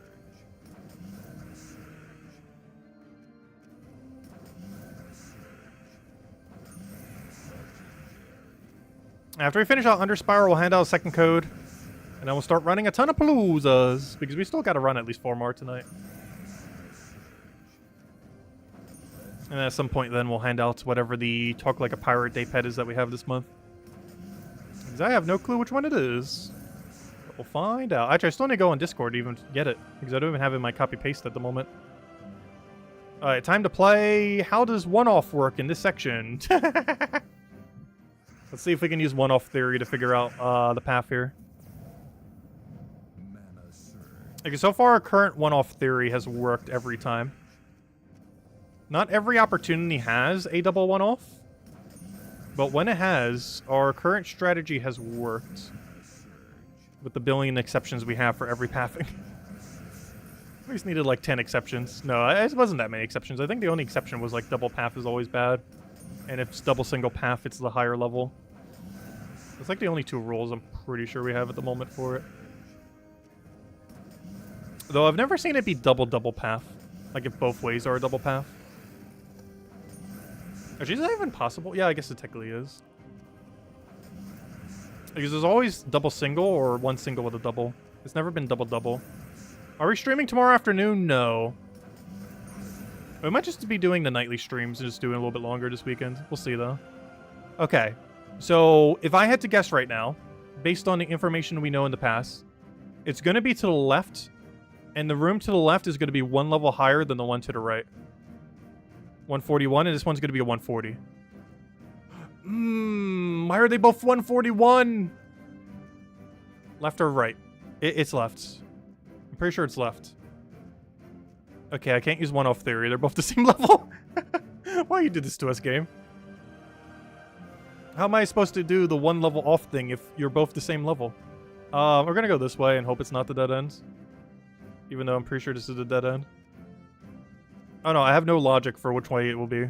After we finish out Underspire, we'll hand out a second code. And then we'll start running a ton of Paloozas. Because we still got to run at least 4 more tonight. And at some point then we'll hand out whatever the Talk Like a Pirate Day pet is that we have this month. Because I have no clue which one it is. But we'll find out. Actually, I still need to go on Discord to even get it. Because I don't even have it in my copy-paste at the moment. Alright, time to play. How does one-off work in this section? Let's see if we can use one-off theory to figure out the path here. Okay, so far our current one-off theory has worked every time. Not every opportunity has a double one-off. But when it has, our current strategy has worked. With the billion exceptions we have for every pathing. We just needed like 10 exceptions. No, it wasn't that many exceptions. I think the only exception was like double path is always bad. And if it's double single path, it's the higher level. It's like the only 2 rules I'm pretty sure we have at the moment for it. Though I've never seen it be double path. Like if both ways are a double path. Actually, is that even possible? Yeah, I guess it technically is. Because there's always double single or 1 single with a double. It's never been double. Are we streaming tomorrow afternoon? No. We might just be doing the nightly streams and just doing a little bit longer this weekend. We'll see, though. Okay. So, if I had to guess right now, based on the information we know in the past, it's going to be to the left, and the room to the left is going to be one level higher than the one to the right. 141, and this one's going to be a 140. Why are they both 141? Left or right? It's left. I'm pretty sure it's left. Okay, I can't use one-off theory. They're both the same level. Why you did this to us, game? How am I supposed to do the one level off thing if you're both the same level? We're gonna go this way and hope it's not the dead end. Even though I'm pretty sure this is the dead end. Oh no, I have no logic for which way it will be.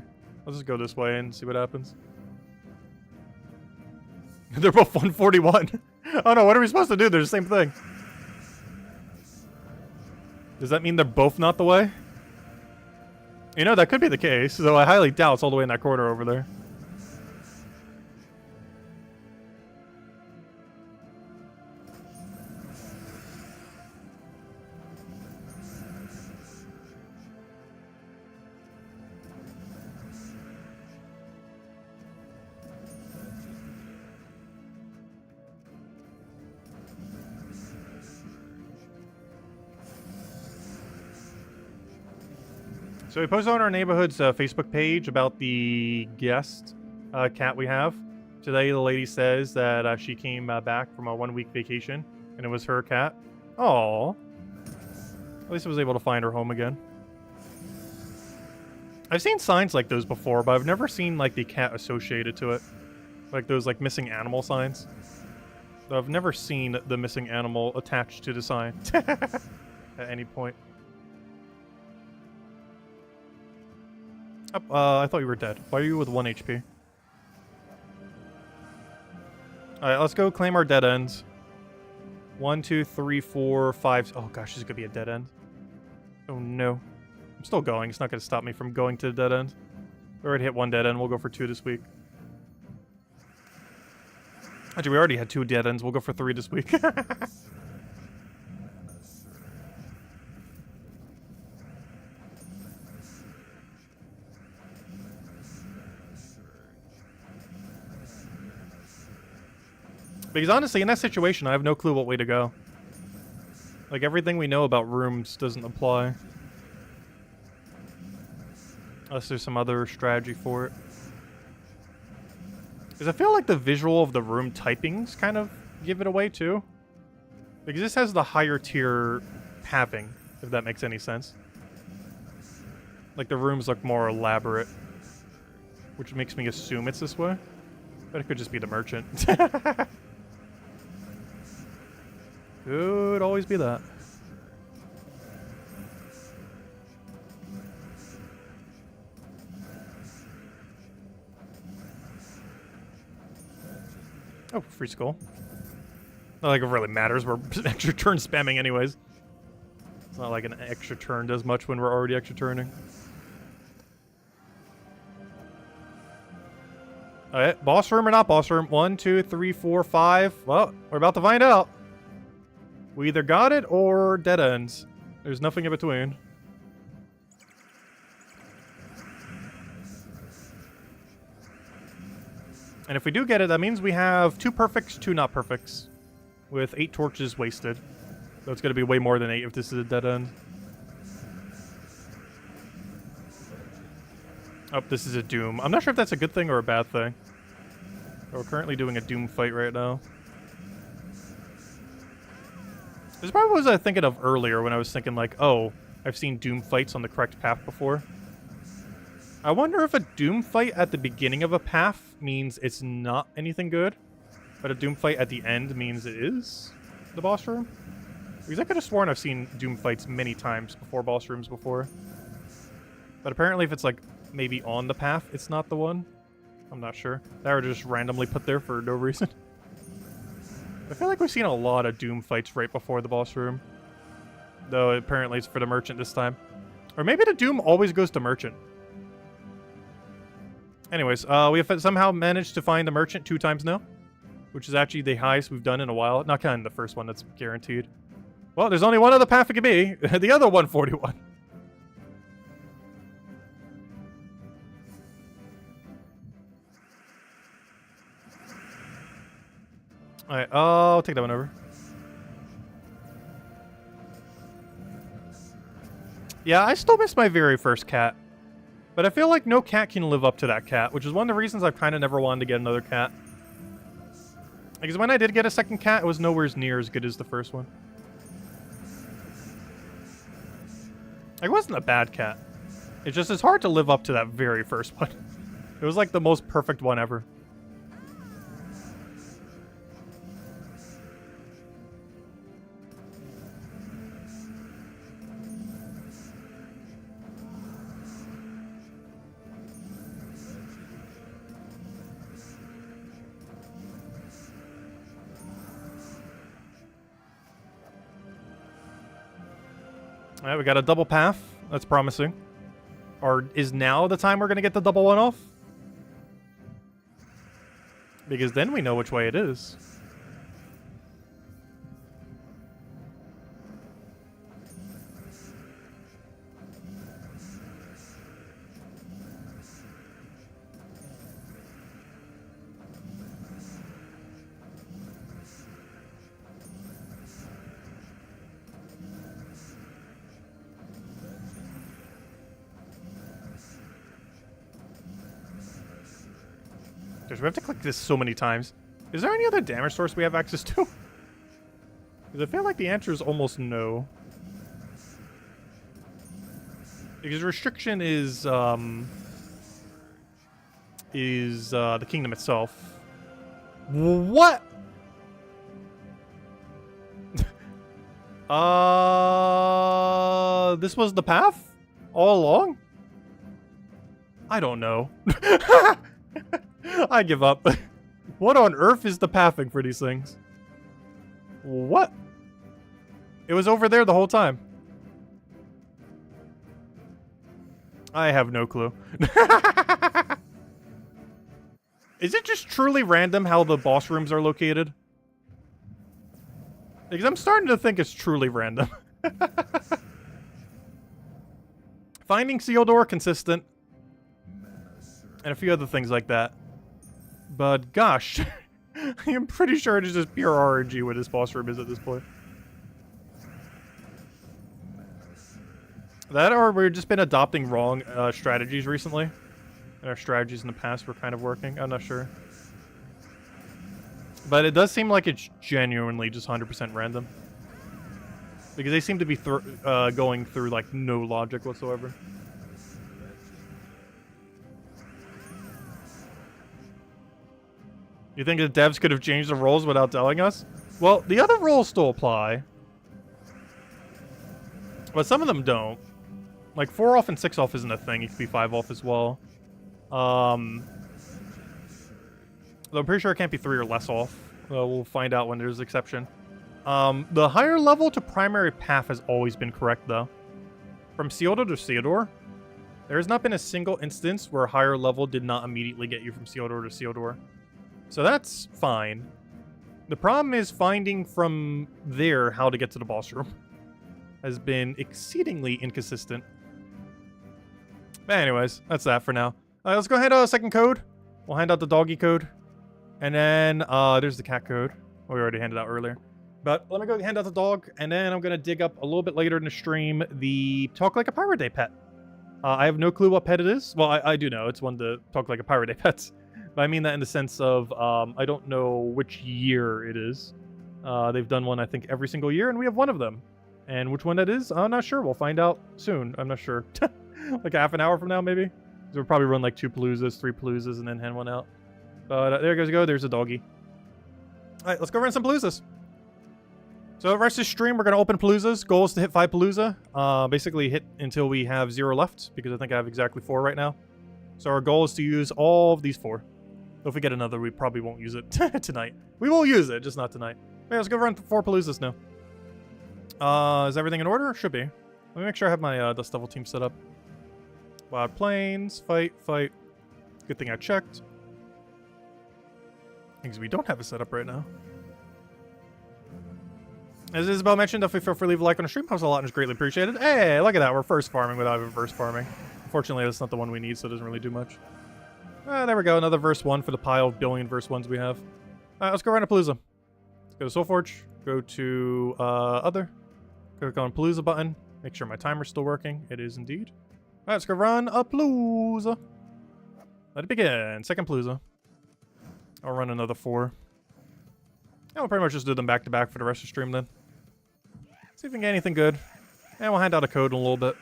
I'll just go this way and see what happens. They're both 141. Oh no, what are we supposed to do? They're the same thing. Does that mean they're both not the way? You know, that could be the case, though I highly doubt it's all the way in that corner over there. So we posted on our neighborhood's Facebook page about the guest cat we have. Today the lady says that she came back from a 1-week vacation and it was her cat. Aww. At least I was able to find her home again. I've seen signs like those before, but I've never seen like the cat associated to it. Like those like missing animal signs. So I've never seen the missing animal attached to the sign at any point. I thought you were dead. Why are you with 1 HP? Alright, let's go claim our dead ends. 1, 2, 3, 4, 5. Oh gosh, this is gonna be a dead end. Oh no. I'm still going. It's not gonna stop me from going to the dead end. We already hit 1 dead end. We'll go for 2 this week. Actually, we already had 2 dead ends. We'll go for 3 this week. Because honestly, in that situation, I have no clue what way to go. Like, everything we know about rooms doesn't apply. Unless there's some other strategy for it. Because I feel like the visual of the room typings kind of give it away, too. Because this has the higher tier halving, if that makes any sense. Like, the rooms look more elaborate. Which makes me assume it's this way. But it could just be the merchant. Could always be that. Oh, free skull. Not like it really matters. We're extra turn spamming anyways. It's not like an extra turn does much when we're already extra turning. Alright, boss room or not boss room? 1, 2, 3, 4, 5. Well, we're about to find out. We either got it or dead ends. There's nothing in between. And if we do get it, that means we have 2 perfects, 2 not perfects. With 8 torches wasted. So it's going to be way more than 8 if this is a dead end. Oh, this is a Doom. I'm not sure if that's a good thing or a bad thing. We're currently doing a Doom fight right now. This probably what I was thinking of earlier when I was thinking like, oh, I've seen Doom fights on the correct path before. I wonder if a Doom fight at the beginning of a path means it's not anything good, but a Doom fight at the end means it is the boss room. Because I could have sworn I've seen Doom fights many times before boss rooms before. But apparently if it's like maybe on the path, it's not the one. I'm not sure. They were just randomly put there for no reason. I feel like we've seen a lot of Doom fights right before the boss room. Though apparently it's for the merchant this time. Or maybe the Doom always goes to merchant. Anyways, we have somehow managed to find the merchant 2 times now. Which is actually the highest we've done in a while. Not kind of the first one, that's guaranteed. Well, there's only one other path it could be. The other 141. Alright, I'll take that one over. Yeah, I still miss my very first cat. But I feel like no cat can live up to that cat, which is one of the reasons I've kind of never wanted to get another cat. Because when I did get a second cat, it was nowhere near as good as the first one. It wasn't a bad cat. It's just, it's hard to live up to that very first one. It was like the most perfect one ever. Alright, we got a double path. That's promising. Or is now the time we're going to get the double one off? Because then we know which way it is. We have to click this so many times. Is there any other damage source we have access to? Because I feel like the answer is almost no. Because restriction is the kingdom itself. What? This was the path? All along? I don't know. I give up. What on earth is the pathing for these things? What? It was over there the whole time. I have no clue. Is it just truly random how the boss rooms are located? Because I'm starting to think it's truly random. Finding seal door, consistent. And a few other things like that. But gosh, I am pretty sure it is just pure RNG what this boss room is at this point. That or we've just been adopting wrong strategies recently. Our strategies in the past were kind of working. I'm not sure. But it does seem like it's genuinely just 100% random. Because they seem to be going through like no logic whatsoever. You think the devs could have changed the roles without telling us? Well, the other roles still apply. But some of them don't. Like 4 off and 6 off isn't a thing. It could be 5 off as well. Though I'm pretty sure it can't be 3 or less off. We'll find out when there's an exception. The higher level to primary path has always been correct, though. From Seal Door to Seal Door, there has not been a single instance where higher level did not immediately get you from Seal Door to Seal Door. So that's fine. The problem is finding from there how to get to the boss room. Has been exceedingly inconsistent. But anyways, that's that for now. Let's go hand out a second code. We'll hand out the doggy code. And then, there's the cat code. We already handed out earlier. But let me go hand out the dog, and then I'm going to dig up a little bit later in the stream the Talk Like a Pirate Day pet. I have no clue what pet it is. Well, I do know. It's one of the Talk Like a Pirate Day pets. But I mean that in the sense of, I don't know which year it is. They've done one, I think, every single year, and we have one of them. And which one that is, I'm not sure. We'll find out soon. I'm not sure. Like half an hour from now, maybe? So we'll probably run like 2 Paloozas, 3 Paloozas, and then hand one out. But there goes go. There's a doggy. All right, let's go run some Paloozas. So the rest of the stream, we're going to open Paloozas. Goal is to hit 5 Palooza. Basically hit until we have 0 left, because I think I have exactly 4 right now. So our goal is to use all of these 4. If we get another, we probably won't use it tonight. We will use it, just not tonight. Okay, let's go run 4 Paloozas now. Is everything in order? Should be. Let me make sure I have my Dust Devil team set up. Wild Plains, fight. Good thing I checked. Because we don't have it set up right now. As Isabel mentioned, definitely feel free to leave a like on the stream. Helps a lot and is greatly appreciated. Hey, look at that. We're first farming without even verse farming. Unfortunately, that's not the one we need, so it doesn't really do much. There we go. Another verse 1 for the pile of billion verse 1s we have. Alright, let's go run a Palooza. Let's go to Soul Forge. Go to other. Click on Palooza button. Make sure my timer's still working. It is indeed. Alright, let's go run a Palooza. Let it begin. Second Palooza. I'll run another 4. And we'll pretty much just do them back to back for the rest of the stream then. See if we can get anything good. And we'll hand out a code in a little bit.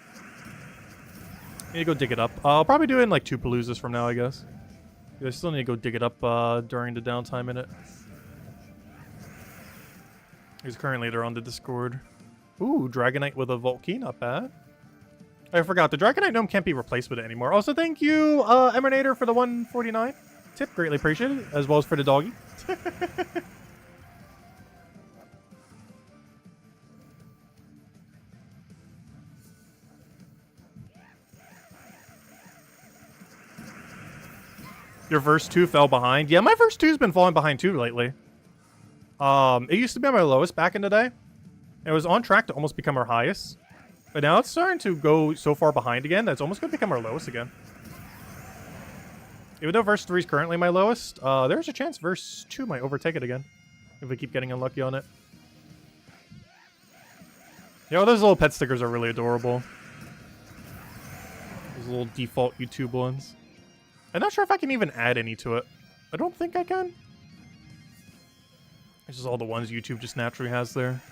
Need to go dig it up. I'll probably do it in like 2 Paloozas from now, I guess. I still need to go dig it up during the downtime in it. Because currently they're on the Discord. Ooh, Dragonite with a Volkey, not bad. I forgot, the Dragonite Gnome can't be replaced with it anymore. Also, thank you, Emanator, for the 149 tip. Greatly appreciated, as well as for the doggy. Your verse 2 fell behind. Yeah, my verse 2's been falling behind too lately. It used to be my lowest back in the day. It was on track to almost become our highest. But now it's starting to go so far behind again that it's almost going to become our lowest again. Even though verse 3 is currently my lowest, there's a chance verse 2 might overtake it again. If we keep getting unlucky on it. Yo, those little pet stickers are really adorable. Those little default YouTube ones. I'm not sure if I can even add any to it. I don't think I can. It's just all the ones YouTube just naturally has there.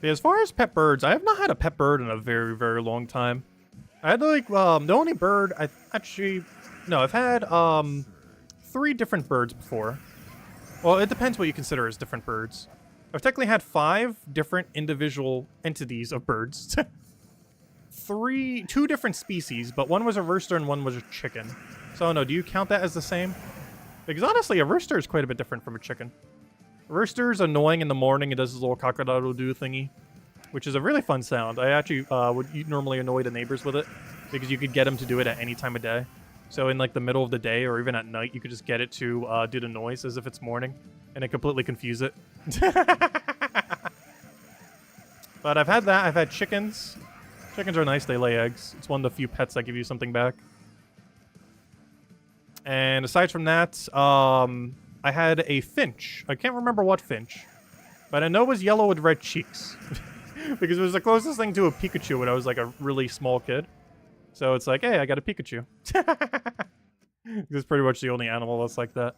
Yeah, as far as pet birds, I have not had a pet bird in a very, very long time. I had like, the only bird I've had, 3 different birds before. Well, it depends what you consider as different birds. I've technically had 5 different individual entities of birds. 2 different species, but one was a rooster and one was a chicken. So I don't know, do you count that as the same? Because honestly, a rooster is quite a bit different from a chicken. A rooster's annoying in the morning. It does this little cock-a-doodle-doo thingy, which is a really fun sound. I actually would normally annoy the neighbors with it because you could get them to do it at any time of day. So in like the middle of the day or even at night, you could just get it to do the noise as if it's morning, and it completely confuse it. But I've had that. I've had chickens. Chickens are nice. They lay eggs. It's one of the few pets that give you something back. And aside from that, I had a finch. I can't remember what finch, but I know it was yellow with red cheeks. Because it was the closest thing to a Pikachu when I was like a really small kid. So it's like, hey, I got a Pikachu. It's pretty much the only animal that's like that.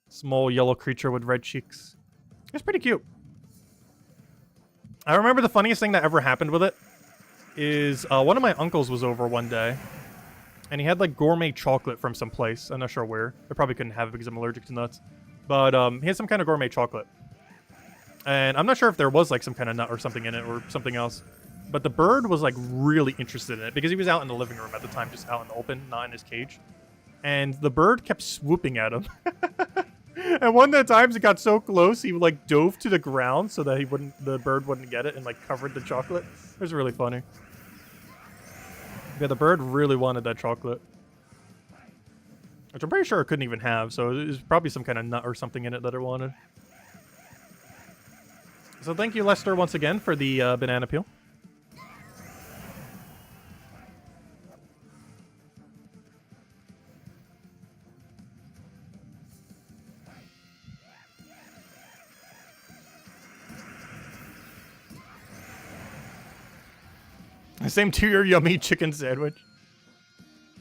Small yellow creature with red cheeks. It's pretty cute. I remember the funniest thing that ever happened with it is one of my uncles was over one day. And he had like gourmet chocolate from some place. I'm not sure where. I probably couldn't have it because I'm allergic to nuts. But he had some kind of gourmet chocolate. And I'm not sure if there was like some kind of nut or something in it or something else. But the bird was like really interested in it because he was out in the living room at the time, just out in the open, not in his cage. And the bird kept swooping at him. And one of the times it got so close, he like dove to the ground so that the bird wouldn't get it and like covered the chocolate. It was really funny. Yeah, the bird really wanted that chocolate. Which I'm pretty sure it couldn't even have, so it was probably some kind of nut or something in it that it wanted. So thank you, Lester, once again for the banana peel. Same to your yummy chicken sandwich.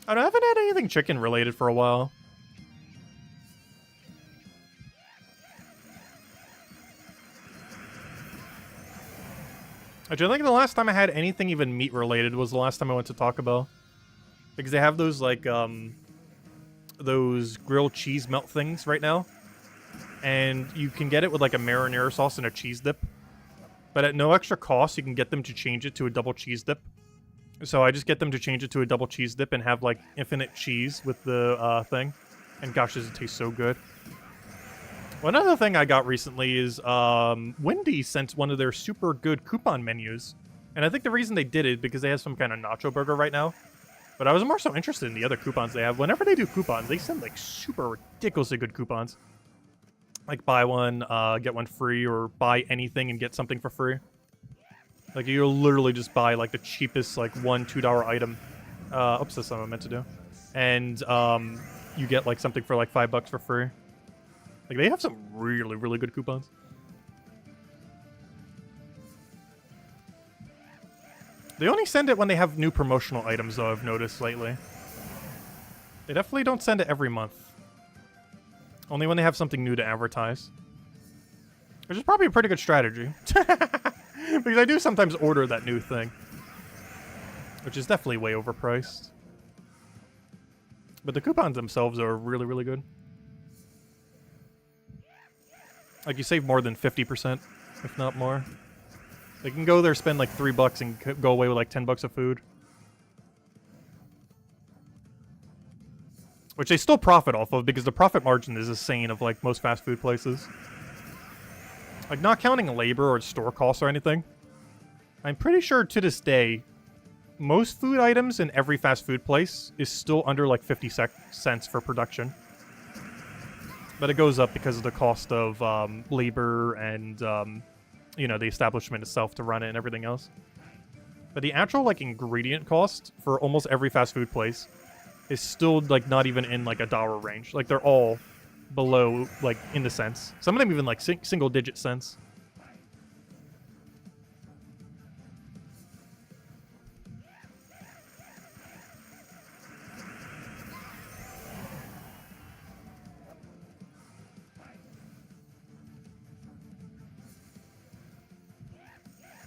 I haven't had anything chicken related for a while. Actually, I think the last time I had anything even meat related was the last time I went to Taco Bell. Because they have those like those grilled cheese melt things right now. And you can get it with like a marinara sauce and a cheese dip. But at no extra cost, you can get them to change it to a double cheese dip. So I just get them to change it to a double cheese dip and have like infinite cheese with the thing. And gosh, does it taste so good. One other thing I got recently is Wendy sent one of their super good coupon menus. And I think the reason they did it because they have some kind of nacho burger right now. But I was more so interested in the other coupons they have. Whenever they do coupons, they send like super ridiculously good coupons. Like buy one, get one free, or buy anything and get something for free. Like you'll literally just buy like the cheapest like $1, $2 item. Oops, that's what I meant to do. And you get like something for like $5 for free. Like they have some really, really good coupons. They only send it when they have new promotional items, though, I've noticed lately. They definitely don't send it every month. Only when they have something new to advertise. Which is probably a pretty good strategy. Because I do sometimes order that new thing. Which is definitely way overpriced. But the coupons themselves are really, really good. Like, you save more than 50%, if not more. They can go there, spend like $3 and go away with like $10 of food. Which they still profit off of because the profit margin is insane of like most fast food places. Like not counting labor or store costs or anything. I'm pretty sure to this day, most food items in every fast food place is still under like 50 cents for production. But it goes up because of the cost of labor and you know, the establishment itself to run it and everything else. But the actual, like, ingredient cost for almost every fast food place is still, like, not even in, like, a dollar range. Like, they're all below, like, in the cents. Some of them even, like, single-digit cents.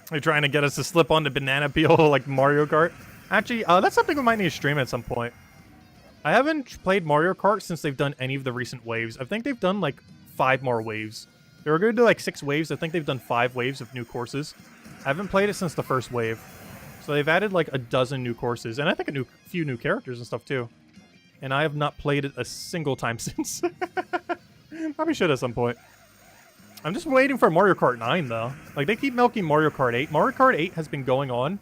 They're trying to get us to slip on the banana peel like Mario Kart. Actually, that's something we might need to stream at some point. I haven't played Mario Kart since they've done any of the recent waves. I think they've done like 5 more waves. They were going to do like 6 waves. I think they've done 5 waves of new courses. I haven't played it since the first wave. So they've added like a dozen new courses. And I think a few new characters and stuff too. And I have not played it a single time since. Probably should at some point. I'm just waiting for Mario Kart 9, though. Like, they keep milking Mario Kart 8. Mario Kart 8 has been going on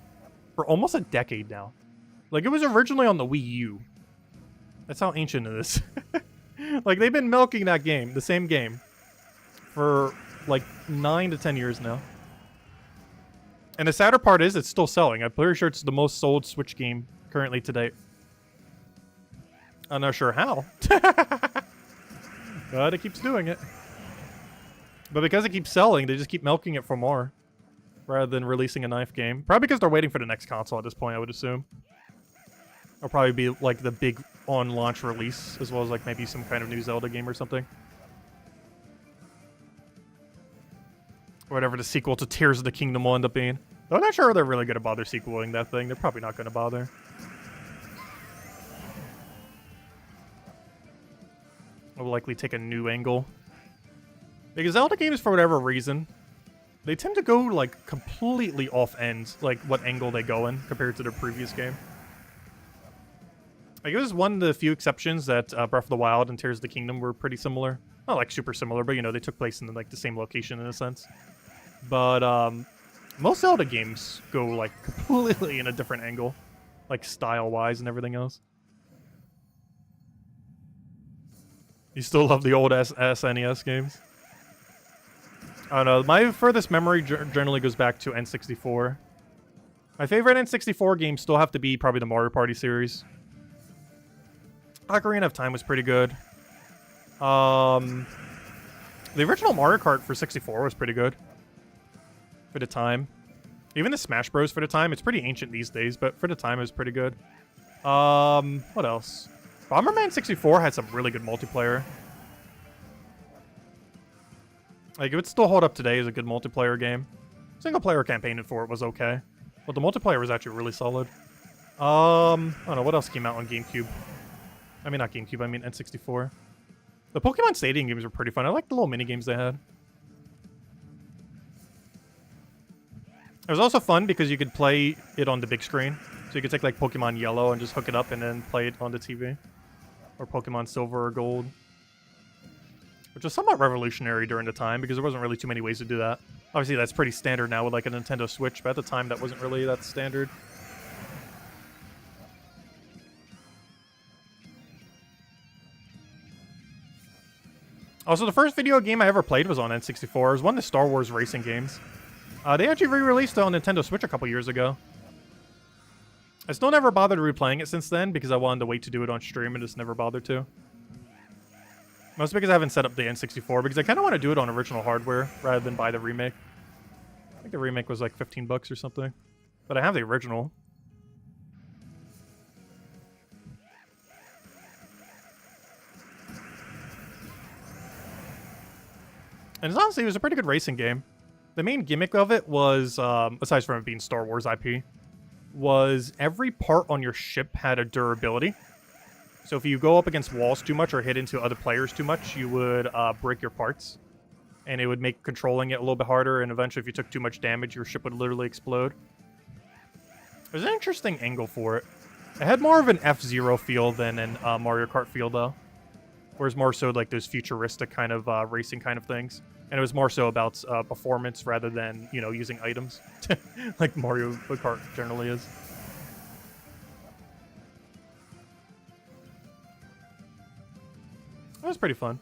for almost a decade now. Like, it was originally on the Wii U. That's how ancient it is. Like, they've been milking that game, the same game, for, like, 9 to 10 years now. And the sadder part is it's still selling. I'm pretty sure it's the most sold Switch game currently to date. I'm not sure how. But it keeps doing it. But because it keeps selling, they just keep milking it for more. Rather than releasing a knife game. Probably because they're waiting for the next console at this point, I would assume. It'll probably be like the big on-launch release, as well as like maybe some kind of new Zelda game or something. Or whatever the sequel to Tears of the Kingdom will end up being. Though I'm not sure they're really going to bother sequeling that thing. They're probably not going to bother. Will likely take a new angle. Because Zelda games, for whatever reason, they tend to go, like, completely off-end, like, what angle they go in compared to their previous game. Like, it was one of the few exceptions that Breath of the Wild and Tears of the Kingdom were pretty similar. Not, like, super similar, but, you know, they took place in, like, the same location in a sense. But, most Zelda games go, like, completely in a different angle. Like, style-wise and everything else. You still love the old SNES games? I don't know. My furthest memory generally goes back to N64. My favorite N64 games still have to be probably the Mario Party series. Ocarina of Time was pretty good. The original Mario Kart for 64 was pretty good. For the time. Even the Smash Bros. For the time. It's pretty ancient these days, but for the time it was pretty good. What else? Bomberman 64 had some really good multiplayer. Like, it would still hold up today as a good multiplayer game. Single-player campaign for it was okay. But the multiplayer was actually really solid. I don't know, what else came out on GameCube? I mean, not GameCube, I mean N64. The Pokemon Stadium games were pretty fun. I liked the little mini-games they had. It was also fun because you could play it on the big screen. So you could take, like, Pokemon Yellow and just hook it up and then play it on the TV. Or Pokemon Silver or Gold. Which was somewhat revolutionary during the time, because there wasn't really too many ways to do that. Obviously, that's pretty standard now with, like, a Nintendo Switch, but at the time, that wasn't really that standard. Also, the first video game I ever played was on N64. It was one of the Star Wars racing games. They actually re-released it on Nintendo Switch a couple years ago. I still never bothered replaying it since then because I wanted to wait to do it on stream and just never bothered to. Mostly because I haven't set up the N64 because I kind of want to do it on original hardware rather than buy the remake. I think the remake was like 15 bucks or something. But I have the original. And honestly, it was a pretty good racing game. The main gimmick of it was, aside from it being Star Wars IP, was every part on your ship had a durability. So if you go up against walls too much or hit into other players too much, you would break your parts. And it would make controlling it a little bit harder, and eventually if you took too much damage, your ship would literally explode. There's an interesting angle for it. It had more of an F-Zero feel than an Mario Kart feel, though. Whereas more so like those futuristic kind of racing kind of things. And it was more so about performance rather than, you know, using items. Like Mario Kart generally is. That was pretty fun.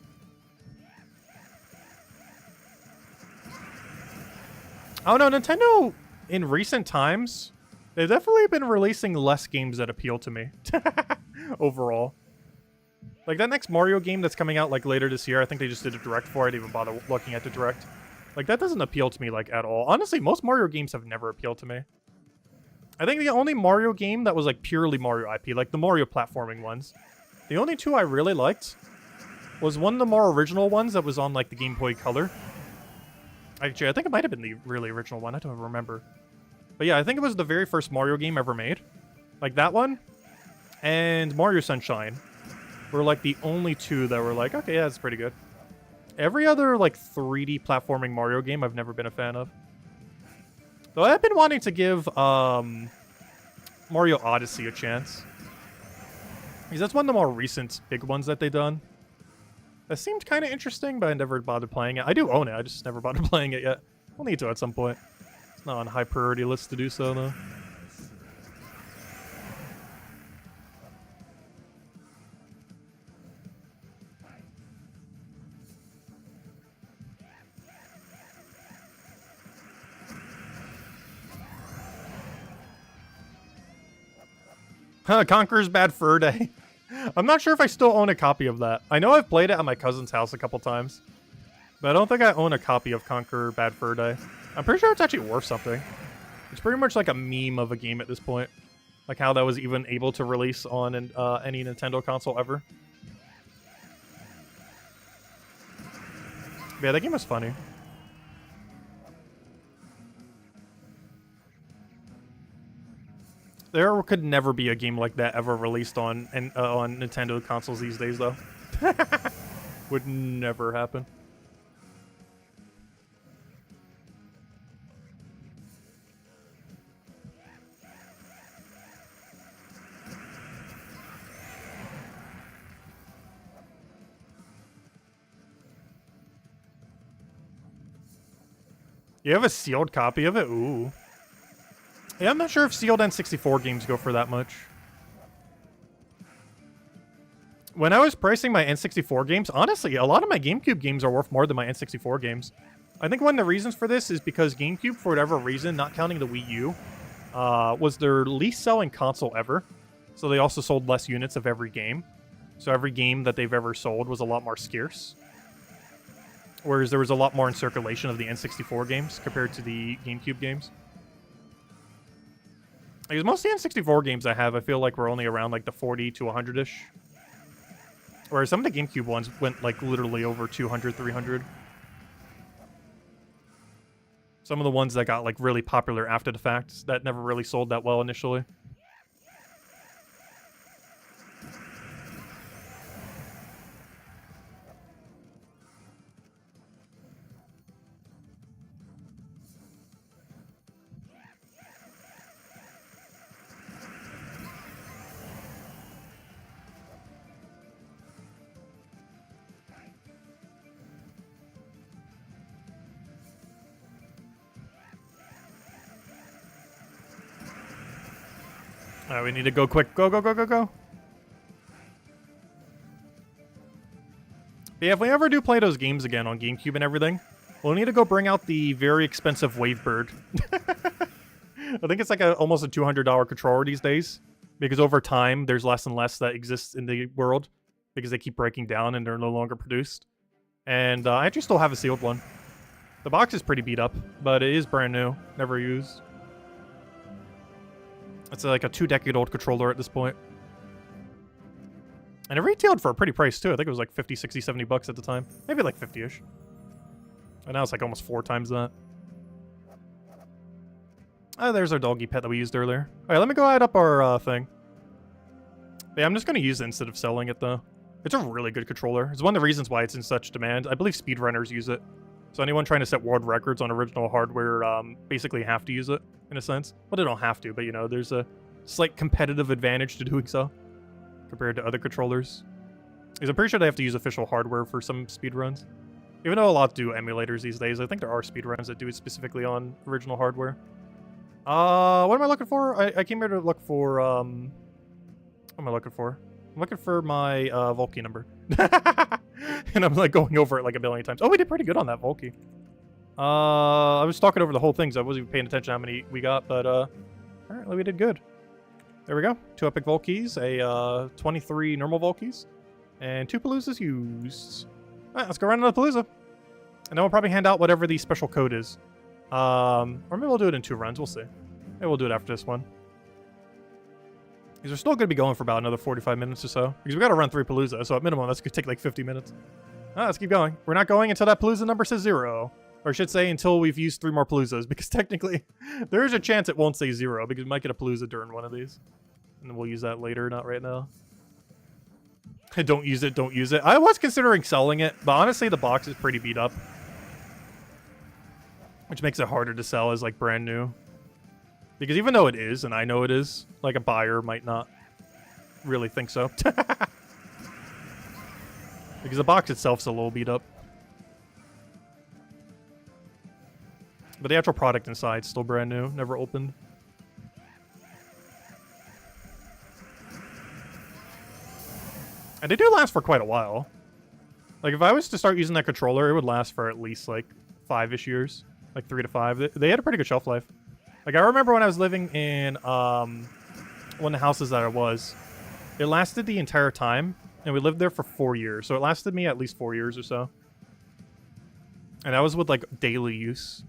Oh no, Nintendo, in recent times, they've definitely been releasing less games that appeal to me. Overall. Like, that next Mario game that's coming out, like, later this year, I think they just did a direct for it. I didn't even bother looking at the direct. Like, that doesn't appeal to me, like, at all. Honestly, most Mario games have never appealed to me. I think the only Mario game that was, like, purely Mario IP, like the Mario platforming ones, the only two I really liked was one of the more original ones that was on, like, the Game Boy Color. Actually, I think it might have been the really original one. I don't remember. But yeah, I think it was the very first Mario game ever made. Like, that one and Mario Sunshine were like the only two that were like, okay, yeah, that's pretty good. Every other like 3D platforming Mario game I've never been a fan of. Though I've been wanting to give Mario Odyssey a chance. Because that's one of the more recent big ones that they've done. That seemed kind of interesting, but I never bothered playing it. I do own it, I just never bothered playing it yet. I'll need to at some point. It's not on a high priority list to do so, though. Conqueror's Bad Fur Day. I'm not sure if I still own a copy of that. I know I've played it at my cousin's house a couple times. But I don't think I own a copy of Conqueror Bad Fur Day. I'm pretty sure it's actually worth something. It's pretty much like a meme of a game at this point. Like how that was even able to release on any Nintendo console ever. But yeah, that game was funny. There could never be a game like that ever released on Nintendo consoles these days, though. Would never happen. You have a sealed copy of it? Ooh. Yeah, I'm not sure if sealed N64 games go for that much. When I was pricing my N64 games, honestly, a lot of my GameCube games are worth more than my N64 games. I think one of the reasons for this is because GameCube, for whatever reason, not counting the Wii U, was their least selling console ever. So they also sold less units of every game. So every game that they've ever sold was a lot more scarce. Whereas there was a lot more in circulation of the N64 games compared to the GameCube games. Because most of the N64 games I have, I feel like were only around like the 40 to 100-ish. Whereas some of the GameCube ones went like literally over 200, 300. Some of the ones that got like really popular after the fact that never really sold that well initially. Alright, we need to go quick. Go, go, go, go, go. But yeah, if we ever do play those games again on GameCube and everything, we'll need to go bring out the very expensive Wavebird. I think it's like almost a $200 controller these days, because over time there's less and less that exists in the world because they keep breaking down and they're no longer produced. And I actually still have a sealed one. The box is pretty beat up, but it is brand new, never used. It's like a 2-decade-old controller at this point. And it retailed for a pretty price too. I think it was like 50, 60, 70 bucks at the time. Maybe like 50-ish. And now it's like almost 4 times that. Oh, there's our doggy pet that we used earlier. Alright, let me go add up our thing. Yeah, I'm just going to use it instead of selling it though. It's a really good controller. It's one of the reasons why it's in such demand. I believe speedrunners use it. So anyone trying to set world records on original hardware basically have to use it, in a sense. Well, they don't have to, but you know, there's a slight competitive advantage to doing so compared to other controllers. Because I'm pretty sure they have to use official hardware for some speedruns. Even though a lot do emulators these days, I think there are speedruns that do it specifically on original hardware. What am I looking for? I came here to look for, what am I looking for? I'm looking for my, Volkey number. And I'm, like, going over it, like, a billion times. Oh, we did pretty good on that Volkey. I was talking over the whole thing, so I wasn't even paying attention to how many we got, but, apparently we did good. There we go. 2 epic Volkeys, a, 23 normal Volkeys, and 2 Paloozas used. Alright, let's go run another Palooza. And then we'll probably hand out whatever the special code is. Or maybe we'll do it in 2 runs, we'll see. Maybe we'll do it after this one. Because we're still going to be going for about another 45 minutes or so. Because we got to run 3 Palooza, so at minimum that's going to take like 50 minutes. Let's keep going. We're not going until that Palooza number says 0. Or I should say until we've used 3 more Paloozas. Because technically, there is a chance it won't say 0. Because we might get a Palooza during one of these. And then we'll use that later, not right now. Don't use it, don't use it. I was considering selling it, but honestly the box is pretty beat up. Which makes it harder to sell as like brand new. Because even though it is, and I know it is, like a buyer might not really think so. Because the box itself's a little beat up. But the actual product inside is still brand new, never opened. And they do last for quite a while. Like, if I was to start using that controller, it would last for at least, like, 5-ish years. Like, 3 to 5. They had a pretty good shelf life. Like, I remember when I was living in, one of the houses that I was, it lasted the entire time, and we lived there for 4 years. So it lasted me at least 4 years or so. And that was with, like, daily use.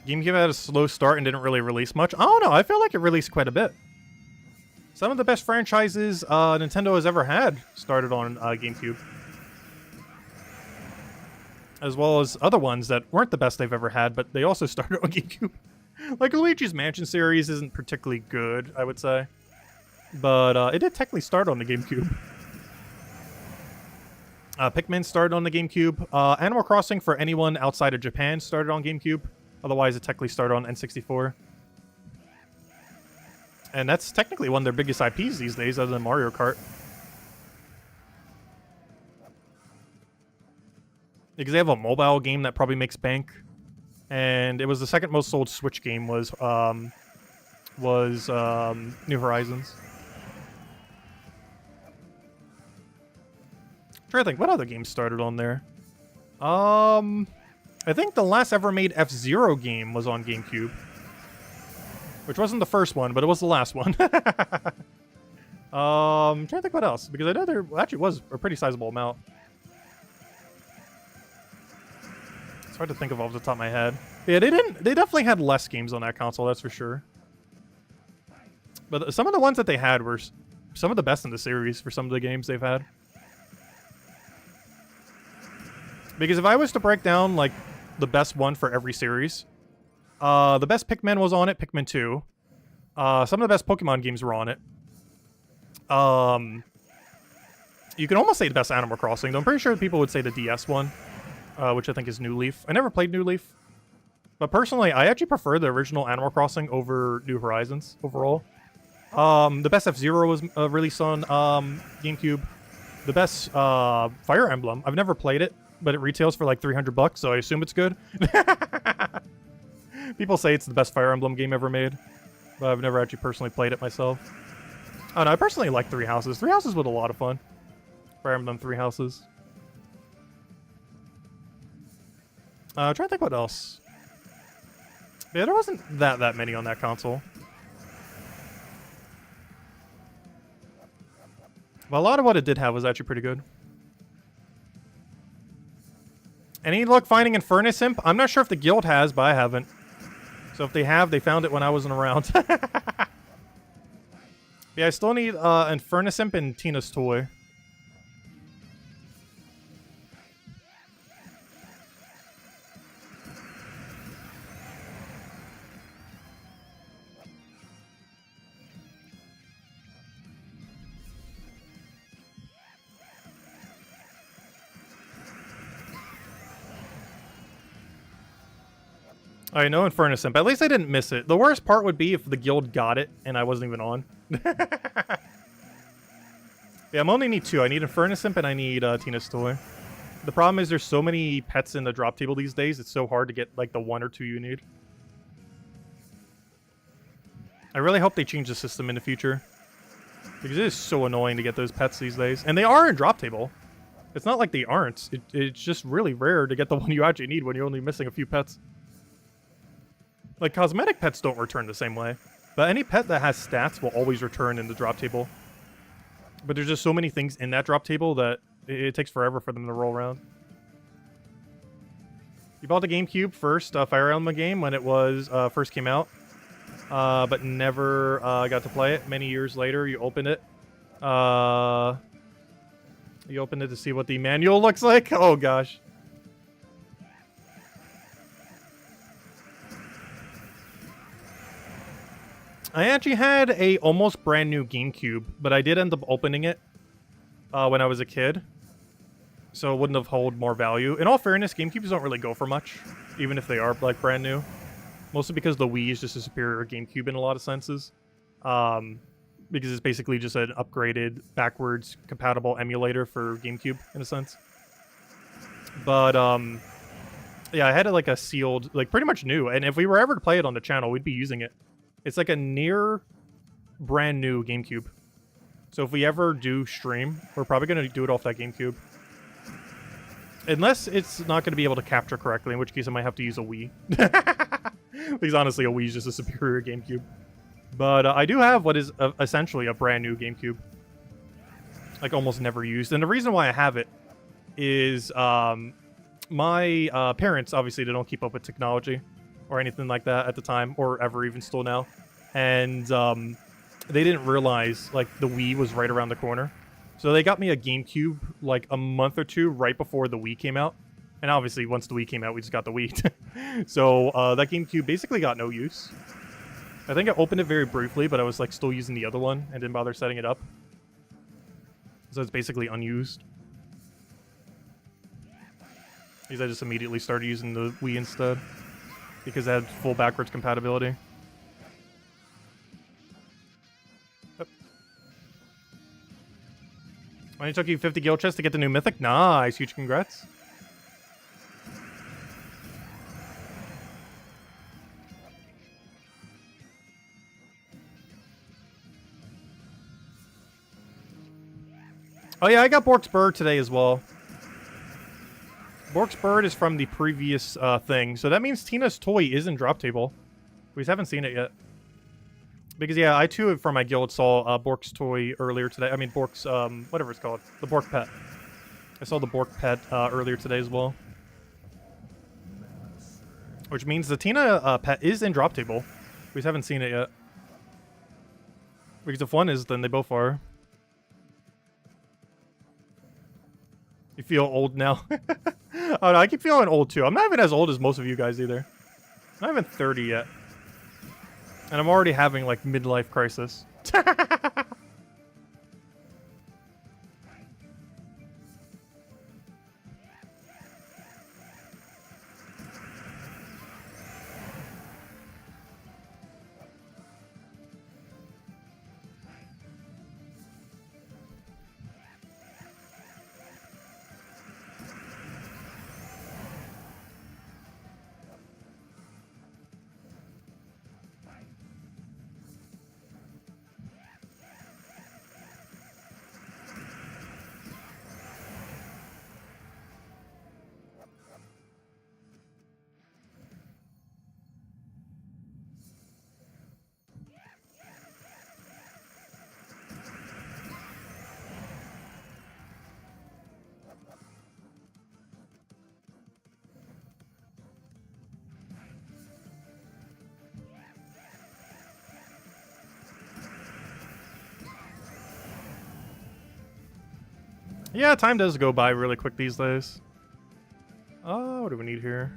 GameCube had a slow start and didn't really release much. I don't know. I feel like it released quite a bit. Some of the best franchises Nintendo has ever had started on GameCube. As well as other ones that weren't the best they've ever had, but they also started on GameCube. Like Luigi's Mansion series isn't particularly good, I would say. But it did technically start on the GameCube. Pikmin started on the GameCube. Animal Crossing, for anyone outside of Japan, started on GameCube. Otherwise, it technically started on N64. And that's technically one of their biggest IPs these days, other than Mario Kart. Because they have a mobile game that probably makes bank. And it was the second most sold Switch game was New Horizons. I'm trying to think, what other games started on there? I think the last ever made F-Zero game was on GameCube. Which wasn't the first one, but it was the last one. I'm trying to think what else, because I know there actually was a pretty sizable amount. It's hard to think of off the top of my head. Yeah, they definitely had less games on that console, that's for sure. But some of the ones that they had were some of the best in the series for some of the games they've had. Because if I was to break down, like, the best one for every series, the best Pikmin was on it, Pikmin 2. Some of the best Pokemon games were on it. You can almost say the best Animal Crossing, though I'm pretty sure people would say the DS one, which I think is New Leaf. I never played New Leaf. But personally, I actually prefer the original Animal Crossing over New Horizons overall. The best F-Zero was released on GameCube. the best Fire Emblem. I've never played it, but it retails for like 300 bucks, so I assume it's good. People say it's the best Fire Emblem game ever made, but I've never actually personally played it myself. Oh no, I personally like Three Houses. Three Houses was a lot of fun. Fire Emblem Three Houses. Trying to think what else. Yeah, there wasn't that many on that console. But a lot of what it did have was actually pretty good. Any luck finding Infernus Imp? I'm not sure if the guild has, but I haven't. So if they have, they found it when I wasn't around. Yeah, I still need Infernus Imp and Tina's Toy. I know Infernus Imp. At least I didn't miss it. The worst part would be if the guild got it and I wasn't even on. Yeah, I'm only need 2. I need Infernus Imp and I need Tina's Toy. The problem is there's so many pets in the drop table these days, it's so hard to get like the 1 or 2 you need. I really hope they change the system in the future, because it is so annoying to get those pets these days. And they are in drop table. It's not like they aren't. It's just really rare to get the one you actually need when you're only missing a few pets. Like, cosmetic pets don't return the same way, but any pet that has stats will always return in the drop table. But there's just so many things in that drop table that it takes forever for them to roll around. You bought the GameCube first, Fire Emblem game, when it was first came out, but never got to play it. Many years later, you opened it. You opened it to see what the manual looks like. Oh gosh. I actually had a almost brand new GameCube, but I did end up opening it when I was a kid, so it wouldn't have held more value. In all fairness, GameCubes don't really go for much, even if they are like brand new. Mostly because the Wii is just a superior GameCube in a lot of senses, because it's basically just an upgraded, backwards compatible emulator for GameCube in a sense. But yeah, I had like a sealed, like pretty much new, and if we were ever to play it on the channel, we'd be using it. It's like a near brand new GameCube. So if we ever do stream, we're probably going to do it off that GameCube. Unless it's not going to be able to capture correctly, in which case I might have to use a Wii. Because honestly, a Wii is just a superior GameCube. But I do have what is essentially a brand new GameCube. Like almost never used. And the reason why I have it is my parents, obviously, they don't keep up with technology or anything like that at the time, or ever even still now. And they didn't realize, like, the Wii was right around the corner. So they got me a GameCube, like, a month or 2 right before the Wii came out. And obviously, once the Wii came out, we just got the Wii. So that GameCube basically got no use. I think I opened it very briefly, but I was, like, still using the other one and didn't bother setting it up. So it's basically unused. Because I just immediately started using the Wii instead, because it had full backwards compatibility. Yep. Only took you 50 guild chests to get the new mythic? Nice, huge congrats. Oh yeah, I got Bork's Bird today as well. Bork's Bird is from the previous thing, so that means Tina's Toy is in drop table. We just haven't seen it yet. Because yeah, I too from my guild saw Bork's Toy earlier today. I mean Bork's whatever it's called, the Bork Pet. I saw the Bork Pet earlier today as well. Which means the Tina pet is in drop table. We just haven't seen it yet. Because if one is, then they both are. You feel old now? Oh no, I keep feeling old too. I'm not even as old as most of you guys either. I'm not even 30 yet. And I'm already having like midlife crisis. Yeah, time does go by really quick these days. Oh, what do we need here?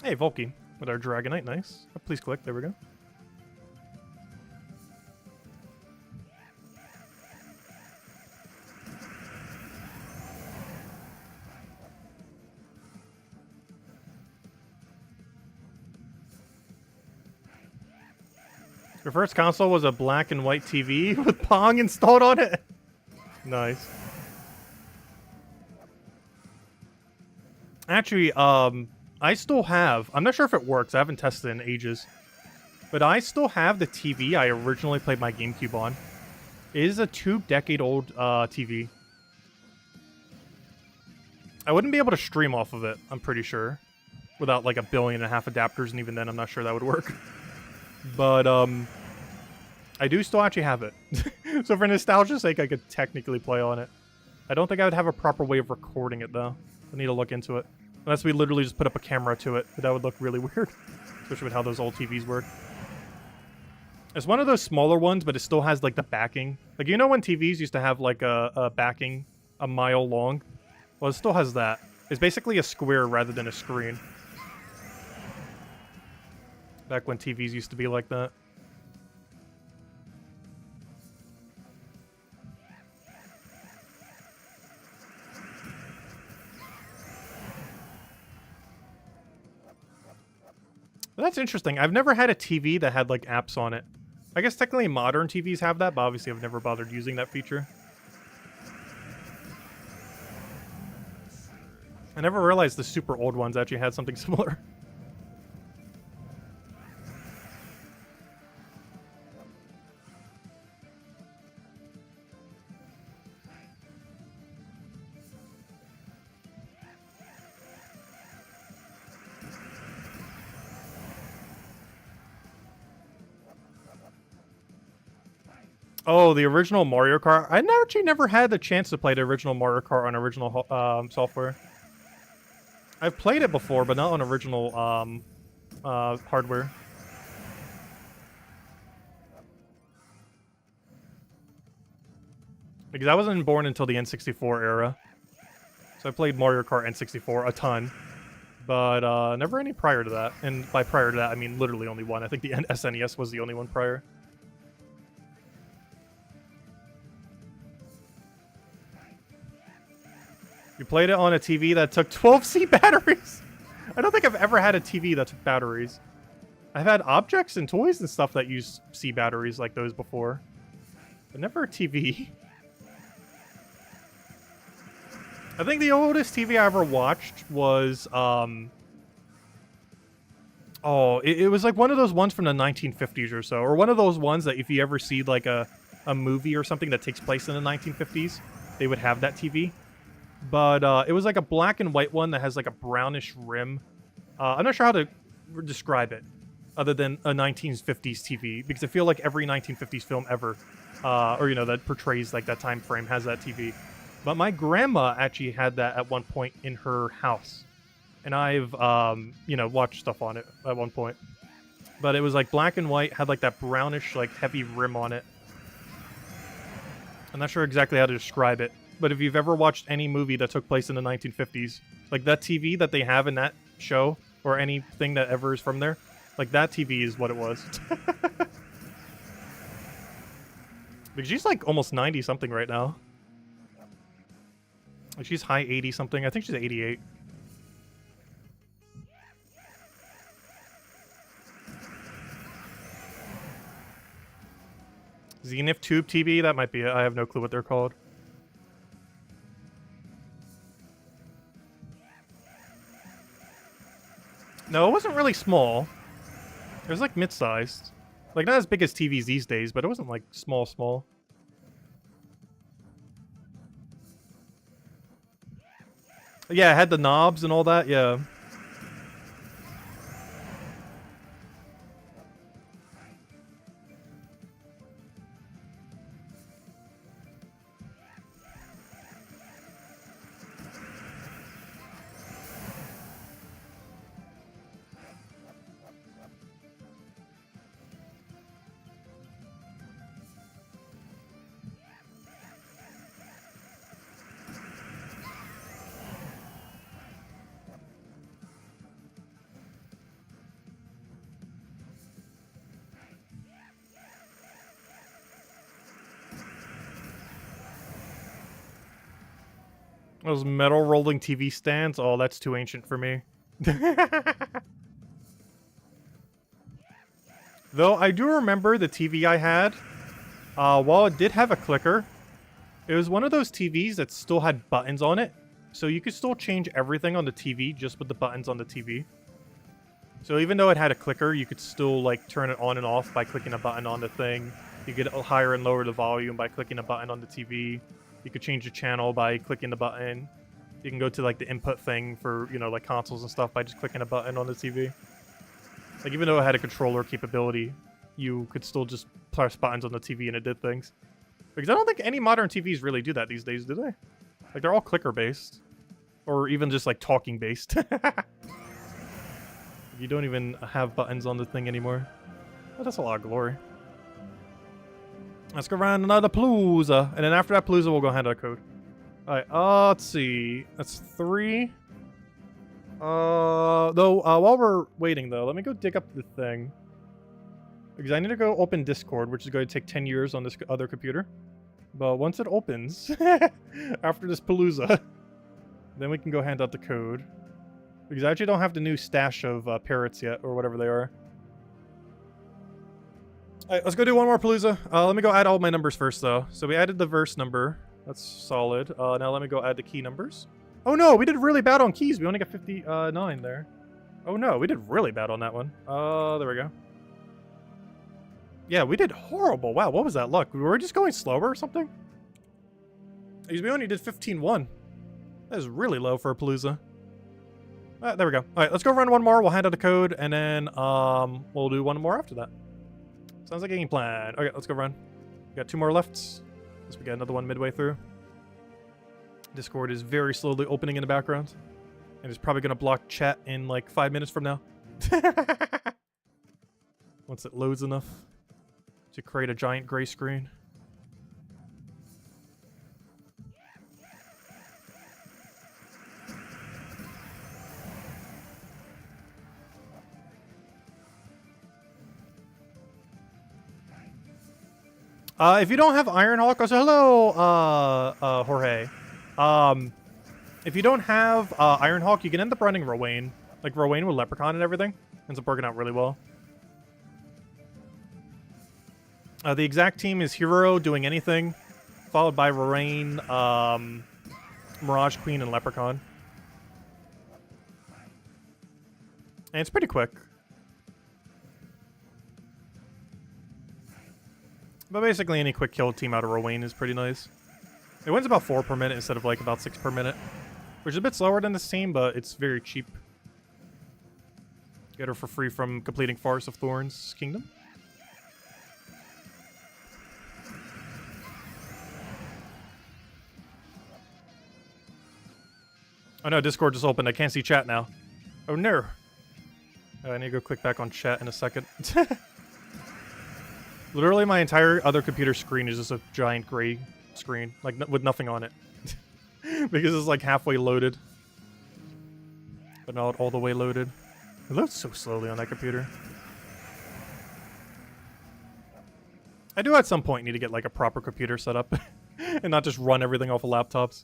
Hey, Volky, with our Dragonite, nice. Oh, please click, there we go. Your first console was a black and white TV with Pong installed on it? Nice. Actually, I still have... I'm not sure if it works. I haven't tested it in ages. But I still have the TV I originally played my GameCube on. It is a 2-decade-old TV. I wouldn't be able to stream off of it, I'm pretty sure. Without like 1.5 billion adapters, and even then I'm not sure that would work. But, I do still actually have it. So for nostalgia's sake, I could technically play on it. I don't think I would have a proper way of recording it, though. I need to look into it. Unless we literally just put up a camera to it. But that would look really weird. Especially with how those old TVs work. It's one of those smaller ones, but it still has, like, the backing. Like, you know when TVs used to have, like, a backing a mile long? Well, it still has that. It's basically a square rather than a screen. Back when TVs used to be like that. That's interesting. I've never had a TV that had, like, apps on it. I guess technically modern TVs have that, but obviously I've never bothered using that feature. I never realized the super old ones actually had something similar. Oh, the original Mario Kart. I actually never had the chance to play the original Mario Kart on original software. I've played it before, but not on original hardware. Because I wasn't born until the N64 era. So I played Mario Kart N64 a ton. But never any prior to that. And by prior to that, I mean literally only one. I think the SNES was the only one prior. You played it on a TV that took 12C batteries? I don't think I've ever had a TV that took batteries. I've had objects and toys and stuff that use C batteries like those before. But never a TV. I think the oldest TV I ever watched was, oh, it was like one of those ones from the 1950s or so. Or one of those ones that if you ever see like a movie or something that takes place in the 1950s, they would have that TV. But it was like a black and white one that has like a brownish rim. I'm not sure how to describe it other than a 1950s TV, because I feel like every 1950s film ever, or you know, that portrays like that time frame has that TV. But my grandma actually had that at one point in her house, and I've you know, watched stuff on it at one point. But it was like black and white, had like that brownish like heavy rim on it. I'm not sure exactly how to describe it. But if you've ever watched any movie that took place in the 1950s, like that TV that they have in that show, or anything that ever is from there, like that TV is what it was. Because she's like almost 90-something right now. Like she's high 80-something. I think she's 88. Zenith Tube TV? That might be it. I have no clue what they're called. No, it wasn't really small. It was like mid-sized. Like not as big as TVs these days, but it wasn't like small. Yeah, it had the knobs and all that, yeah. Those metal rolling TV stands? Oh, that's too ancient for me. Though I do remember the TV I had, while it did have a clicker, it was one of those TVs that still had buttons on it. So you could still change everything on the TV just with the buttons on the TV. So even though it had a clicker, you could still like turn it on and off by clicking a button on the thing. You could higher and lower the volume by clicking a button on the TV. You could change the channel by clicking the button. You can go to like the input thing for, you know, like consoles and stuff by just clicking a button on the TV. Like even though it had a controller capability, you could still just press buttons on the TV and it did things. Because I don't think any modern TVs really do that these days, do they? Like they're all clicker based. Or even just like talking based. You don't even have buttons on the thing anymore. Oh, that's a lot of glory. Let's go around another Palooza. And then after that Palooza, we'll go handle a code. Alright, let's see. That's 3. While we're waiting, though, let me go dig up the thing. Because I need to go open Discord, which is going to take 10 years on this other computer. But once it opens, after this Palooza, then we can go hand out the code. Because I actually don't have the new stash of parrots yet, or whatever they are. Alright, let's go do one more Palooza. Let me go add all my numbers first, though. So we added the verse number. That's solid. Now let me go add the key numbers. Oh no, we did really bad on keys. We only got 59 there. Oh no, we did really bad on that one. There we go. Yeah, we did horrible. Wow, what was that luck? Were we just going slower or something? Because we only did 15-1. That is really low for a Palooza. There we go. Alright, let's go run one more. We'll hand out the code, and then we'll do one more after that. Sounds like a game plan. Okay, let's go run. We got 2 more left. Let's get another one midway through. Discord is very slowly opening in the background. And it's probably going to block chat in like 5 minutes from now. Once it loads enough to create a giant gray screen. If you don't have Ironhawk, also hello, Jorge. If you don't have Ironhawk, you can end up running Rowain. Like Rowain with Leprechaun and everything. Ends up working out really well. The exact team is Hero doing anything, followed by Rowain, Mirage Queen, and Leprechaun. And it's pretty quick. But basically any quick kill team out of Rowain is pretty nice. It wins about 4 per minute instead of like about 6 per minute. Which is a bit slower than this team, but it's very cheap. Get her for free from completing Forest of Thorns Kingdom. Oh no, Discord just opened. I can't see chat now. Oh no. I need to go click back on chat in a second. Literally, my entire other computer screen is just a giant gray screen, like with nothing on it. Because it's like halfway loaded. But not all the way loaded. It loads so slowly on that computer. I do at some point need to get like a proper computer set up. And not just run everything off of laptops.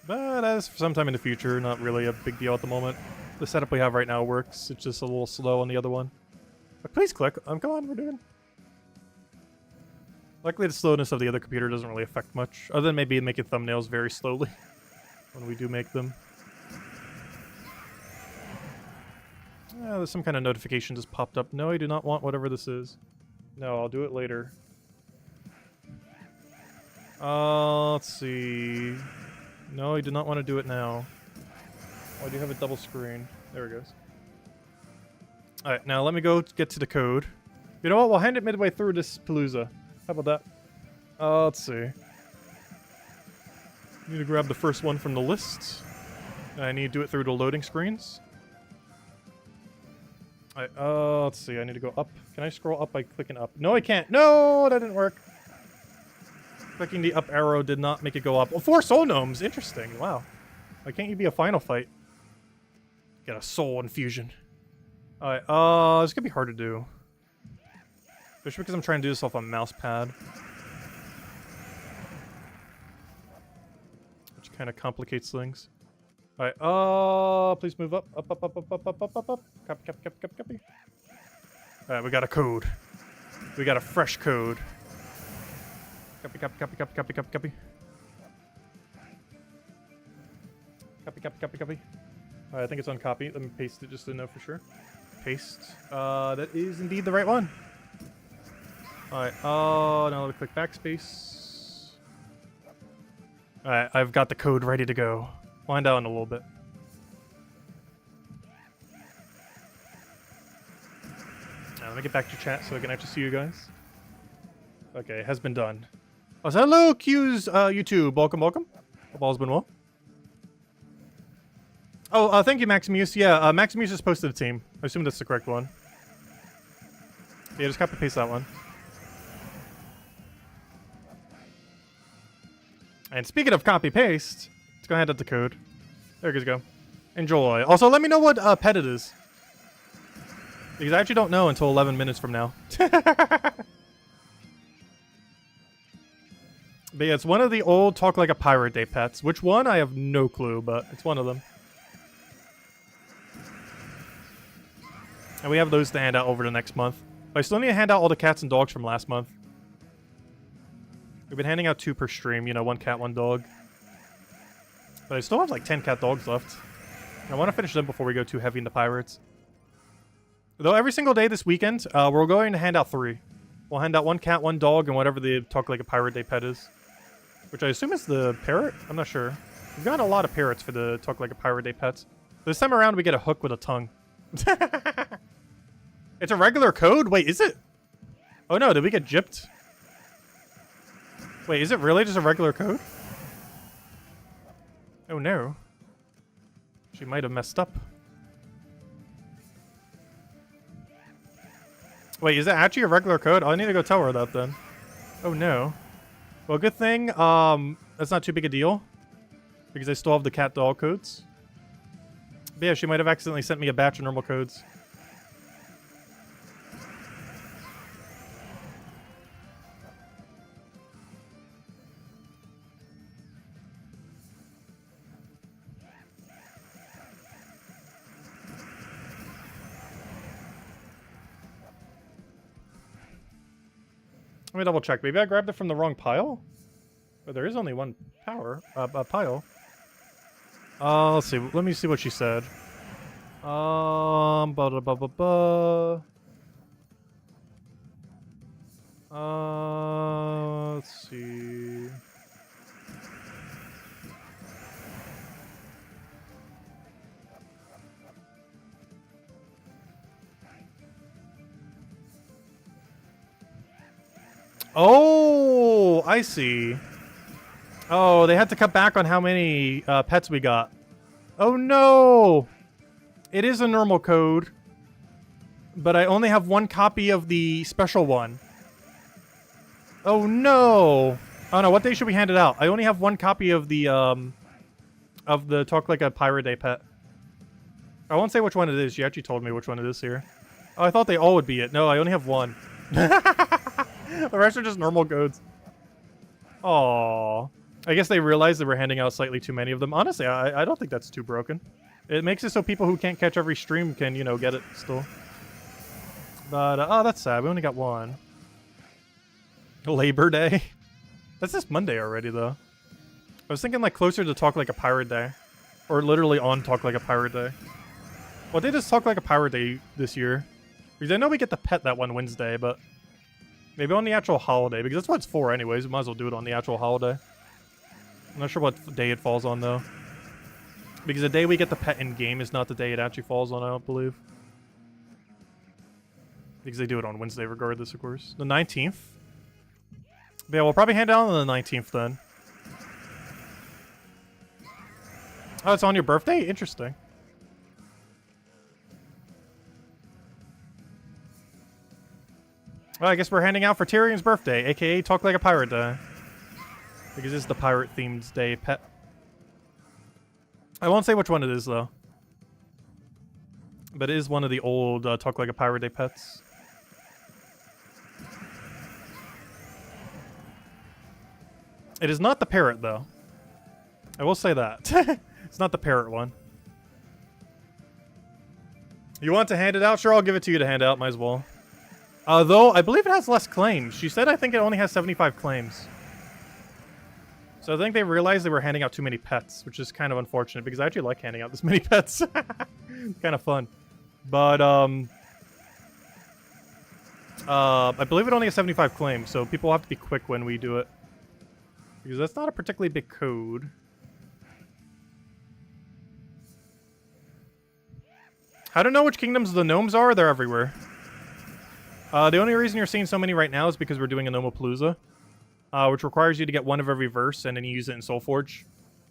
But as for sometime in the future, not really a big deal at the moment. The setup we have right now works, it's just a little slow on the other one. But please click. Come on, we're doing. Luckily, the slowness of the other computer doesn't really affect much, other than maybe making thumbnails very slowly when we do make them. There's some kind of notification just popped up. No, I do not want whatever this is. No, I'll do it later. Let's see. No, I do not want to do it now. Oh, I do have a double screen. There it goes. Alright, now let me go get to the code. You know what? We'll hand it midway through this Palooza. How about that? Let's see. Need to grab the first one from the list. I need to do it through the loading screens. Alright, let's see. I need to go up. Can I scroll up by clicking up? No, I can't. No, that didn't work. Clicking the up arrow did not make it go up. Oh, 4 soul gnomes. Interesting. Wow. Why can't you be a final fight? Get a soul infusion. Alright, this could be hard to do. Especially because I'm trying to do this off a mouse pad. kind of complicates things. All right. Please move up. Up. Copy. All right, we got a code. We got a fresh code. Copy. Copy. All right, I think it's on copy. Let me paste it just to know for sure. Paste. That is indeed the right one. Alright, now let me click backspace. Alright, I've got the code ready to go. Wind down in a little bit. Now, let me get back to chat so I can actually see you guys. Okay, it has been done. Oh, so hello, Q's YouTube. Welcome. Hope all's been well. Oh, thank you, Maximus. Yeah, Maximus just posted a team. I assume that's the correct one. Yeah, just copy paste that one. And speaking of copy paste, let's go ahead and add the code. There you go. Enjoy. Also, let me know what pet it is, because I actually don't know until 11 minutes from now. But yeah, it's one of the old Talk Like a Pirate Day pets. Which one? I have no clue, but it's one of them. And we have those to hand out over the next month. But I still need to hand out all the cats and dogs from last month. We've been handing out 2 per stream, you know, 1 cat, 1 dog. But I still have like 10 cat dogs left. I want to finish them before we go too heavy into pirates. Though every single day this weekend, we're going to hand out 3. We'll hand out 1 cat, 1 dog, and whatever the Talk Like a Pirate Day pet is. Which I assume is the parrot? I'm not sure. We've got a lot of parrots for the Talk Like a Pirate Day pets. This time around, we get a hook with a tongue. It's a regular code? Wait, is it? Oh no, did we get gypped? Wait, is it really just a regular code? Oh no. She might have messed up. Wait, is that actually a regular code? Oh, I need to go tell her that then. Oh no. Well, good thing, that's not too big a deal. Because I still have the cat dog codes. But yeah, she might have accidentally sent me a batch of normal codes. Let me double check. Maybe I grabbed it from the wrong pile? But there is only one pile. Let's see. Let me see what she said. Let's see. Oh, I see. Oh, they had to cut back on how many pets we got. Oh no! It is a normal code, but I only have 1 copy of the special one. Oh no! Oh no, what day should we hand it out? I only have 1 copy of the Talk Like a Pirate Day pet. I won't say which one it is. She actually told me which one it is here. Oh, I thought they all would be it. No, I only have 1. The rest are just normal codes. Aww. I guess they realized that we're handing out slightly too many of them. Honestly, I don't think that's too broken. It makes it so people who can't catch every stream can, you know, get it still. But, oh, that's sad. We only got 1. Labor Day? That's this Monday already, though. I was thinking, like, closer to Talk Like a Pirate Day. Or literally on Talk Like a Pirate Day. Well, they just Talk Like a Pirate Day this year. Because I know we get the pet that one Wednesday, but... maybe on the actual holiday, because that's what it's for anyways. We might as well do it on the actual holiday. I'm not sure what day it falls on, though. Because the day we get the pet in-game is not the day it actually falls on, I don't believe. Because they do it on Wednesday regardless, of course. The 19th? But yeah, we'll probably hand out on the 19th then. Oh, it's on your birthday? Interesting. Well, I guess we're handing out for Tyrion's birthday, aka Talk Like a Pirate Day. Because it's the pirate-themed day pet. I won't say which one it is, though. But it is one of the old Talk Like a Pirate Day pets. It is not the parrot, though. I will say that. It's not the parrot one. You want to hand it out? Sure, I'll give it to you to hand out. Might as well. Though, I believe it has less claims. She said I think it only has 75 claims. So I think they realized they were handing out too many pets, which is kind of unfortunate because I actually like handing out this many pets. Kind of fun. But, I believe it only has 75 claims, so people will have to be quick when we do it. Because that's not a particularly big code. I don't know which kingdoms the gnomes are. They're everywhere. The only reason you're seeing so many right now is because we're doing a Palooza, which requires you to get one of every verse, and then you use it in Soulforge,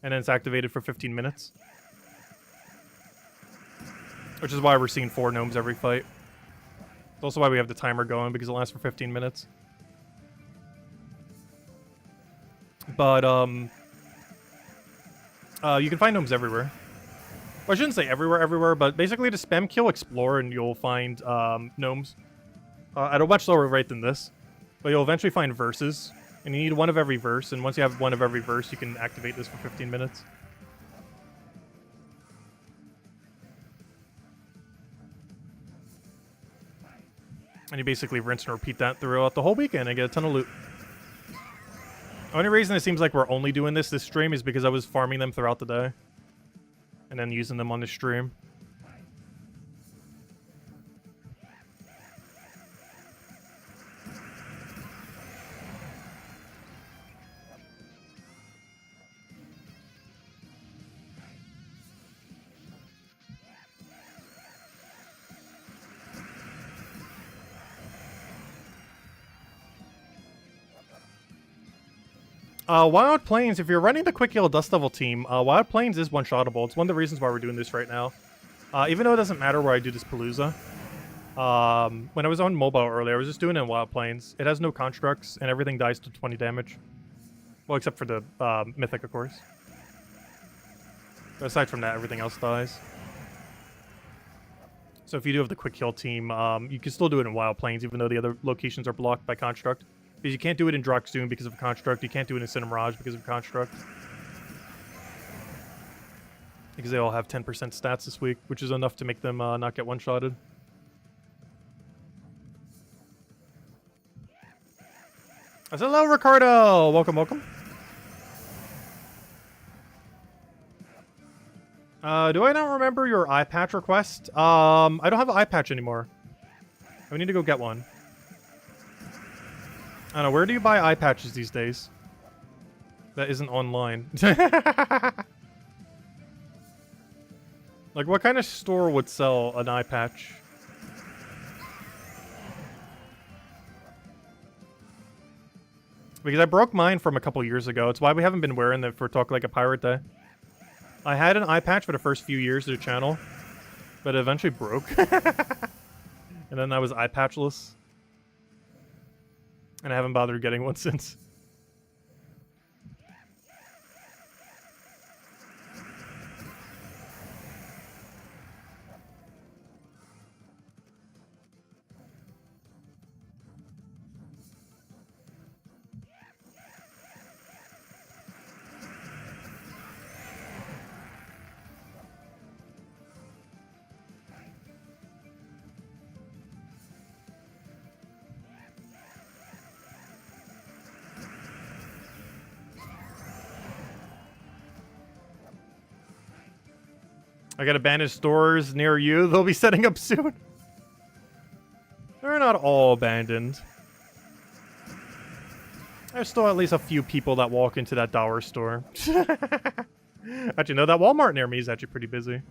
and then it's activated for 15 minutes. Which is why we're seeing 4 gnomes every fight. It's also why we have the timer going, because it lasts for 15 minutes. But, you can find gnomes everywhere. Well, I shouldn't say everywhere, but basically to spam kill explore and you'll find, gnomes. At a much lower rate than this. But you'll eventually find verses. And you need one of every verse, and once you have one of every verse, you can activate this for 15 minutes. And you basically rinse and repeat that throughout the whole weekend and get a ton of loot. The only reason it seems like we're only doing this stream is because I was farming them throughout the day. And then using them on the stream. Wild Plains, if you're running the Quick Heal Dust Devil team, Wild Plains is one-shottable. It's one of the reasons why we're doing this right now. Even though it doesn't matter where I do this Palooza. When I was on mobile earlier, I was just doing it in Wild Plains. It has no constructs, and everything dies to 20 damage. Well, except for the Mythic, of course. But aside from that, everything else dies. So if you do have the Quick Heal team, you can still do it in Wild Plains, even though the other locations are blocked by construct. Because you can't do it in Droxdoom because of a construct. You can't do it in Cinemirage because of a construct. Because they all have 10% stats this week, which is enough to make them not get one-shotted. I said, hello, Ricardo! Welcome, welcome. Do I not remember your eye patch request? I don't have an eye patch anymore. I need to go get one. I don't know, where do you buy eye patches these days? That isn't online. Like, what kind of store would sell an eye patch? Because I broke mine from a couple years ago. It's why we haven't been wearing them for Talk Like a Pirate Day. I had an eye patch for the first few years of the channel, but it eventually broke. And then I was eye patchless. And I haven't bothered getting one since. I got abandoned stores near you. They'll be setting up soon. They're not all abandoned. There's still at least a few people that walk into that dollar store. Actually, no, that Walmart near me is actually pretty busy.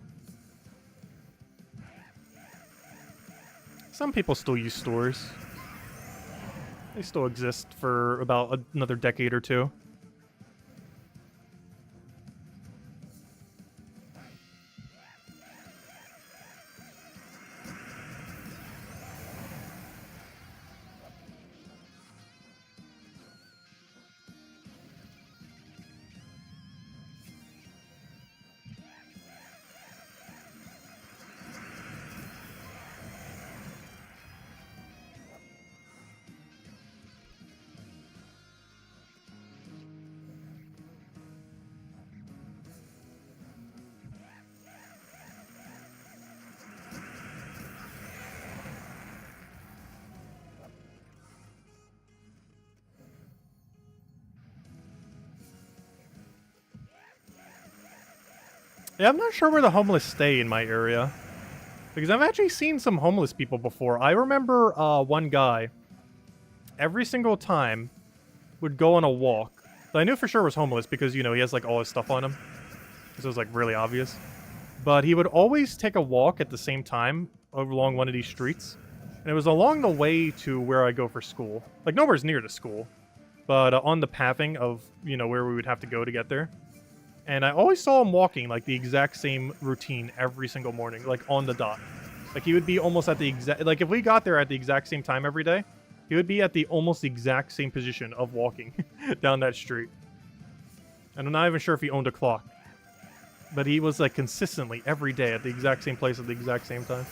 Some people still use stores. They still exist for about another decade or two. Yeah, I'm not sure where the homeless stay in my area. Because I've actually seen some homeless people before. I remember one guy, every single time, would go on a walk. That I knew for sure was homeless because, you know, he has like all his stuff on him. So it was like really obvious. But he would always take a walk at the same time along one of these streets. And it was along the way to where I go for school. Like nowhere's near the school. But on the pathing of, you know, where we would have to go to get there. And I always saw him walking like the exact same routine every single morning. Like on the dot. Like he would be almost at the exact... Like if we got there at the exact same time every day, he would be at the almost exact same position of walking down that street. And I'm not even sure if he owned a clock. But he was like consistently every day at the exact same place at the exact same time.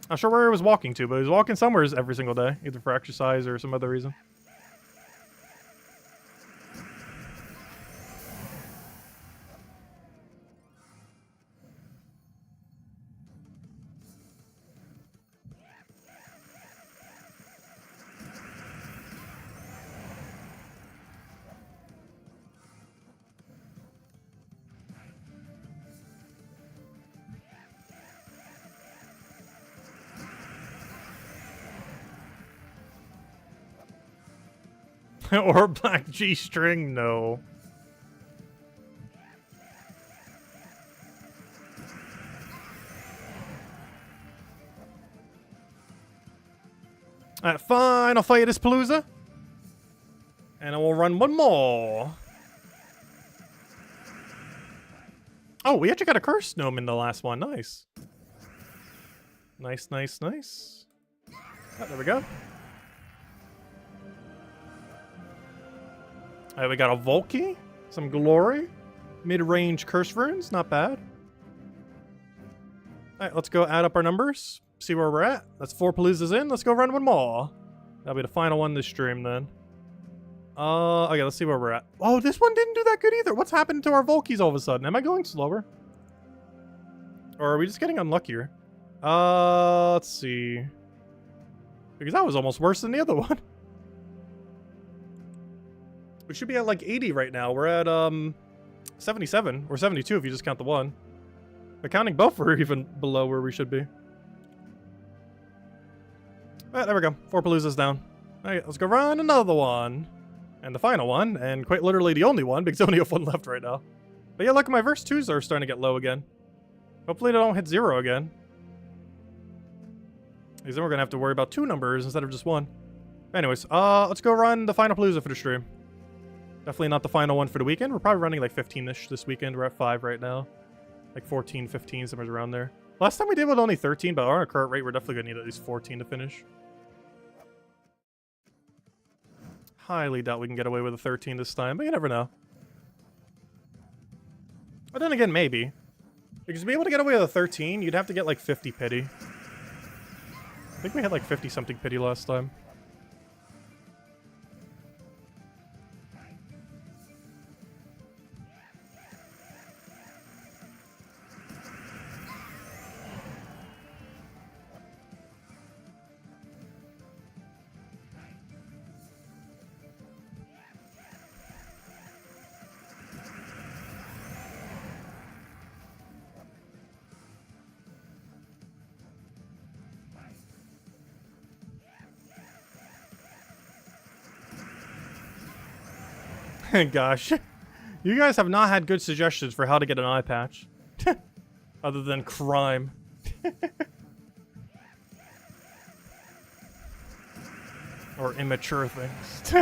Not sure where he was walking to, but he was walking somewhere every single day. Either for exercise or some other reason. Or black G-string, no. Alright, fine, I'll fight this Palooza. And I will run one more. Oh, we actually got a cursed gnome in the last one. Nice. Nice, nice, nice. Oh, there we go. Alright, we got a Volky, some Glory, mid-range Curse Runes, not bad. Alright, let's go add up our numbers, see where we're at. That's 4 Paloozas in, let's go run one more. That'll be the final one this stream then. Okay, let's see where we're at. Oh, this one didn't do that good either. What's happened to our Volkies all of a sudden? Am I going slower? Or are we just getting unluckier? Let's see. Because that was almost worse than the other one. We should be at like 80 right now. We're at 77 or 72 if you just count the one. But counting both, we're even below where we should be. Alright, there we go. 4 Paloozas down. Alright, let's go run another one. And the final one, and quite literally the only one, because I only have one left right now. But yeah, look, my verse 2s are starting to get low again. Hopefully they don't hit 0 again. Because then we're going to have to worry about 2 numbers instead of just 1. Anyways, let's go run the final Palooza for the stream. Definitely not the final one for the weekend. We're probably running like 15-ish this weekend. We're at 5 right now. Like 14, 15, somewhere around there. Last time we did with only 13, but on our current rate, we're definitely going to need at least 14 to finish. Highly doubt we can get away with a 13 this time, but you never know. But then again, maybe. Because to be able to get away with a 13, you'd have to get like 50 pity. I think we had like 50-something pity last time. Gosh. You guys have not had good suggestions for how to get an eye patch. Other than crime. Or immature things.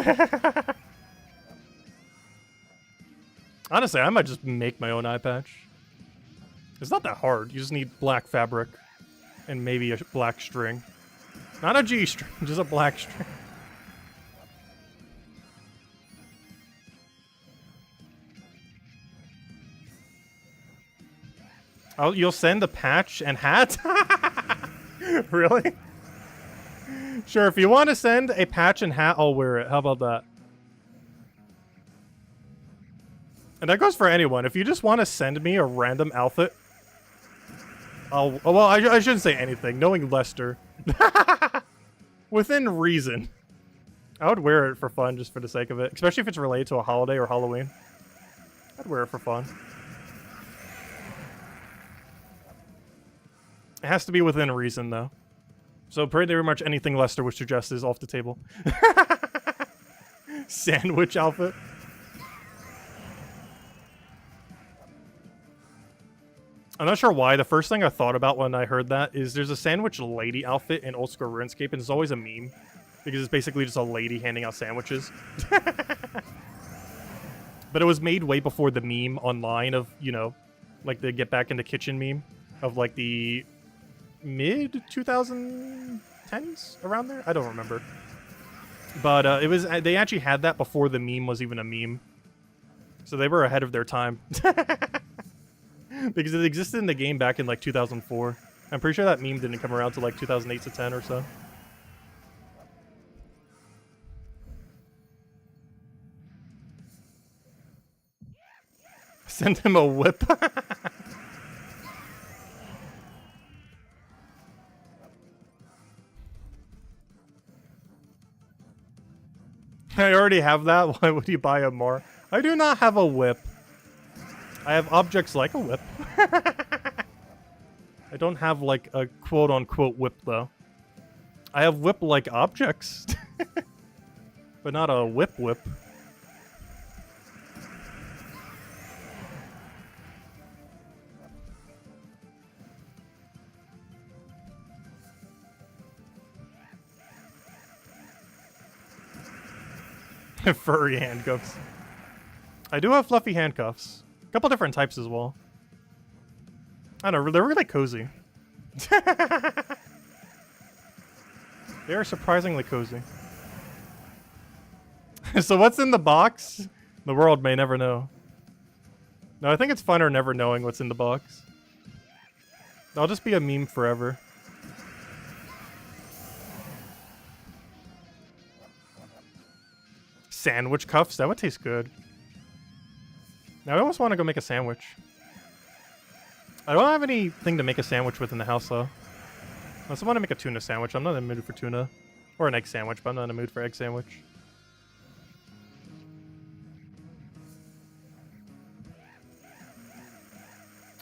Honestly, I might just make my own eye patch. It's not that hard. You just need black fabric. And maybe a black string. Not a G string, just a black string. Oh, you'll send a patch and hat? Really? Sure, if you want to send a patch and hat, I'll wear it. How about that? And that goes for anyone. If you just want to send me a random outfit, I'll... Well, I shouldn't say anything. Knowing Lester. Within reason. I would wear it for fun, just for the sake of it. Especially if it's related to a holiday or Halloween. I'd wear it for fun. It has to be within reason, though. So pretty much anything Lester would suggest is off the table. Sandwich outfit. I'm not sure why. The first thing I thought about when I heard that is there's a sandwich lady outfit in old school RuneScape, and it's always a meme. Because it's basically just a lady handing out sandwiches. But it was made way before the meme online of, you know, like the get back in the kitchen meme of like the mid 2010s around there. I don't remember. But it was, they actually had that before the meme was even a meme. So they were ahead of their time. Because it existed in the game back in like 2004. I'm pretty sure that meme didn't come around till like 2008 to 10 or so. Send him a whip. I already have that. Why would you buy a more? I do not have a whip. I have objects like a whip. I don't have like a quote-unquote whip, though. I have whip-like objects. But not a whip. Furry handcuffs. I do have fluffy handcuffs. A couple different types as well. I don't know, they're really cozy. They are surprisingly cozy. So what's in the box? The world may never know. No, I think it's funner never knowing what's in the box. I'll just be a meme forever. Sandwich cuffs? That would taste good. Now I almost want to go make a sandwich. I don't have anything to make a sandwich with in the house, though. I also want to make a tuna sandwich. I'm not in the mood for tuna. Or an egg sandwich, but I'm not in the mood for egg sandwich.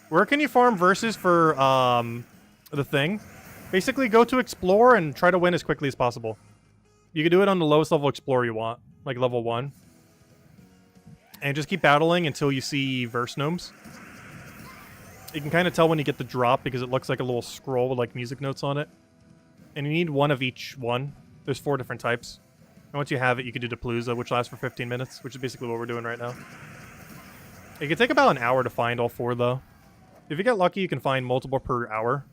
Where can you farm versus for the thing? Basically, go to explore and try to win as quickly as possible. You can do it on the lowest level explorer you want, like level 1. And just keep battling until you see verse gnomes. You can kind of tell when you get the drop because it looks like a little scroll with like music notes on it. And you need one of each one. There's 4 different types. And once you have it, you can do the Palooza, which lasts for 15 minutes, which is basically what we're doing right now. It can take about an hour to find all 4, though. If you get lucky, you can find multiple per hour.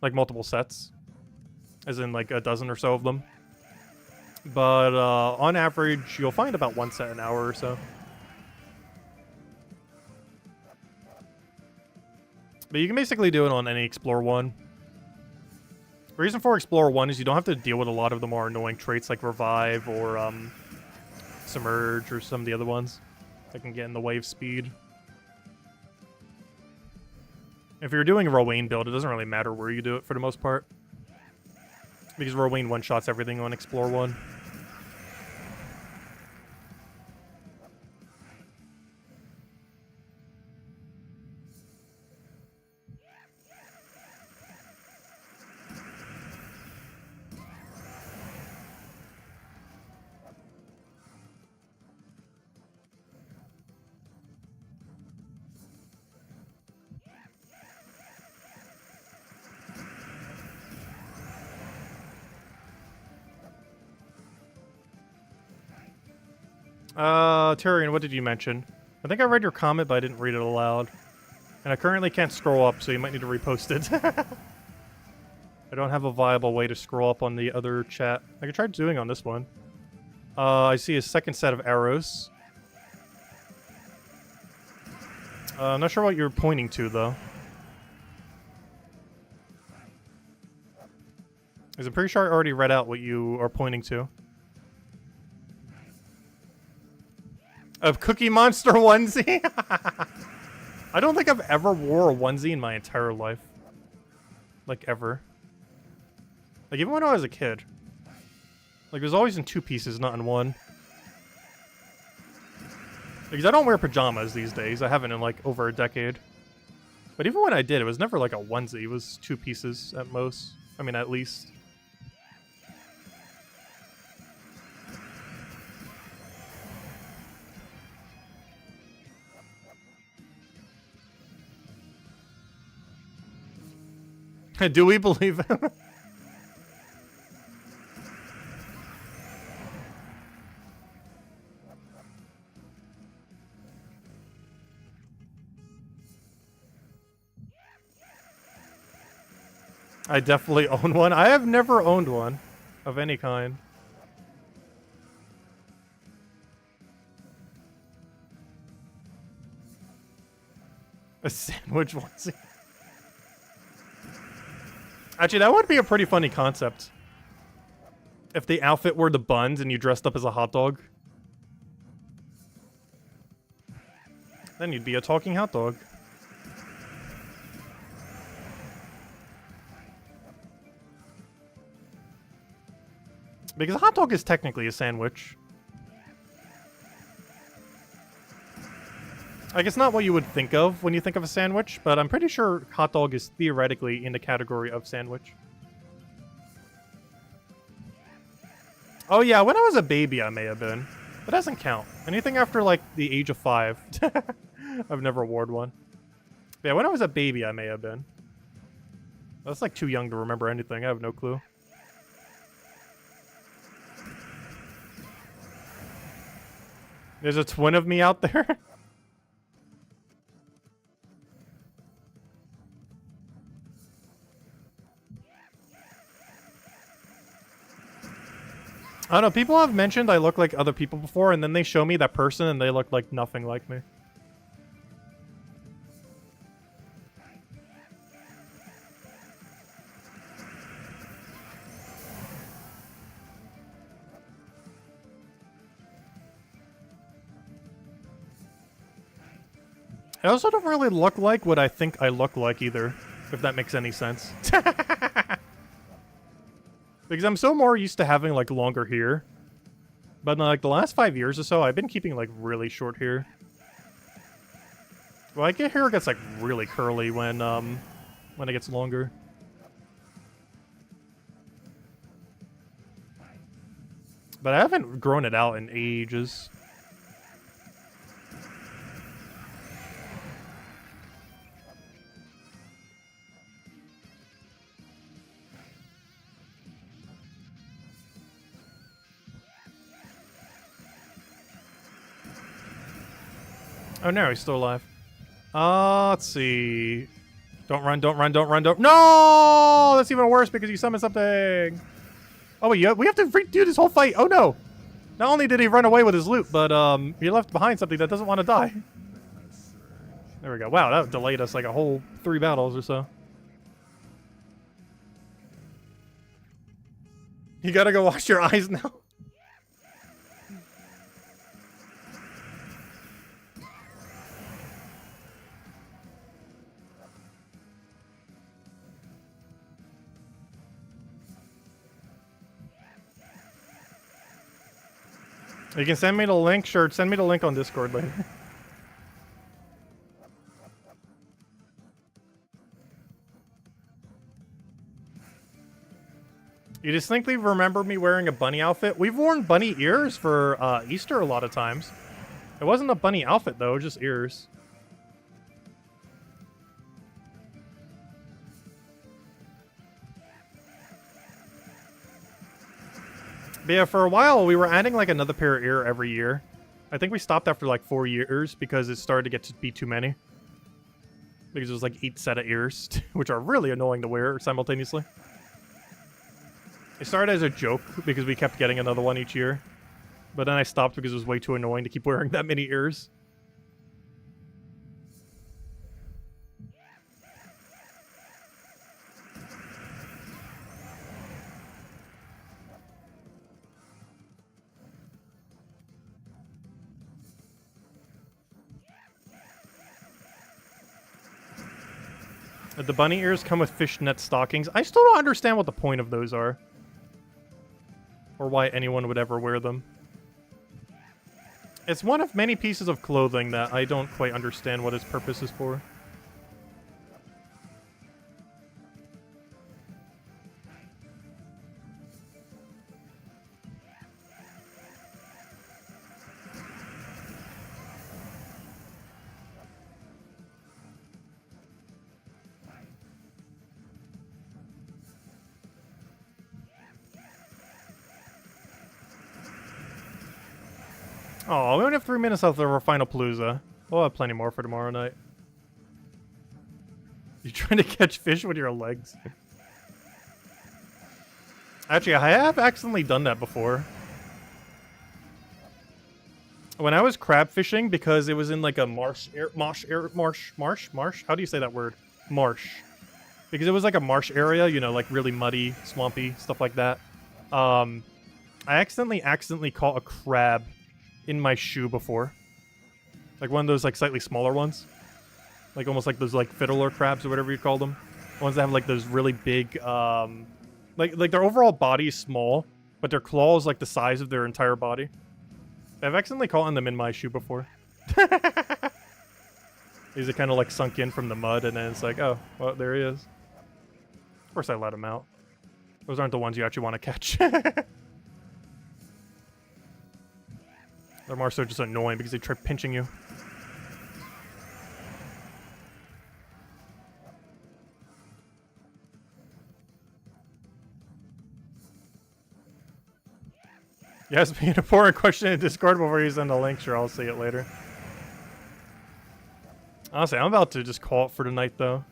Like multiple sets. As in like a dozen or so of them. But on average, you'll find about 1 set an hour or so. But you can basically do it on any Explore 1. The reason for Explorer 1 is you don't have to deal with a lot of the more annoying traits like Revive or Submerge or some of the other ones that can get in the way of speed. If you're doing a Rowain build, it doesn't really matter where you do it for the most part. Because Rowain one-shots everything on Explorer 1. Tyrion, what did you mention? I think I read your comment, but I didn't read it aloud. And I currently can't scroll up, so you might need to repost it. I don't have a viable way to scroll up on the other chat. I could try doing on this one. I see a second set of arrows. I'm not sure what you're pointing to, though. Because I'm pretty sure I already read out what you are pointing to. A Cookie Monster onesie? I don't think I've ever wore a onesie in my entire life. Like, ever. Like, even when I was a kid. Like, it was always in 2 pieces, not in 1. Because I don't wear pajamas these days. I haven't in, like, over a decade. But even when I did, it was never, like, a onesie. It was 2 pieces at most. I mean, at least. Do we believe him? I definitely own one. I have never owned one of any kind. A sandwich onesie. Actually, that would be a pretty funny concept. If the outfit were the buns and you dressed up as a hot dog. Then you'd be a talking hot dog. Because a hot dog is technically a sandwich. Like, it's not what you would think of when you think of a sandwich, but I'm pretty sure hot dog is theoretically in the category of sandwich. Oh yeah, when I was a baby I may have been. That doesn't count. Anything after, like, the age of 5. I've never worn one. But yeah, when I was a baby I may have been. That's, like, too young to remember anything. I have no clue. There's a twin of me out there? I don't know, people have mentioned I look like other people before, and then they show me that person and they look like nothing like me. I also don't really look like what I think I look like either, if that makes any sense. Because I'm so more used to having, like, longer hair. But in, like, the last 5 years or so, I've been keeping, like, really short hair. Well, like, hair gets, like, really curly when it gets longer. But I haven't grown it out in ages. Oh no, he's still alive. Let's see. Don't run, don't run, don't run, don't... No! That's even worse because you summoned something. Oh wait, we have to redo this whole fight. Oh no! Not only did he run away with his loot, but he left behind something that doesn't want to die. There we go. Wow, that delayed us like a whole 3 battles or so. You gotta go wash your eyes now. You can send me the link. Sure, send me the link on Discord later. You distinctly remember me wearing a bunny outfit? We've worn bunny ears for Easter a lot of times. It wasn't a bunny outfit, though, just ears. But yeah, for a while, we were adding, like, another pair of ear every year. I think we stopped after, like, 4 years because it started to get to be too many. Because it was, like, 8 set of ears, which are really annoying to wear simultaneously. It started as a joke because we kept getting another one each year. But then I stopped because it was way too annoying to keep wearing that many ears. The bunny ears come with fishnet stockings. I still don't understand what the point of those are. Or or why anyone would ever wear them. It's one of many pieces of clothing that I don't quite understand what its purpose is for. Oh, we only have 3 minutes left of our final Palooza. We'll have plenty more for tomorrow night. You trying to catch fish with your legs? Actually, I have accidentally done that before. When I was crab fishing, because it was in like a marsh. How do you say that word? Marsh. Because it was like a marsh area, you know, like really muddy, swampy, stuff like that. I accidentally caught a crab in my shoe before. Like one of those like slightly smaller ones. Like almost like those like fiddler crabs or whatever you call them. The ones that have like those really big, like their overall body is small, but their claw is like the size of their entire body. I've accidentally caught them in my shoe before. These are kind of like sunk in from the mud, and then it's like, oh, well, there he is. Of course I let him out. Those aren't the ones you actually want to catch. They're more so just annoying because they try pinching you. Yes, me an important question in Discord before you send a link. Sure, I'll see it later. Honestly, I'm about to just call it for tonight, though.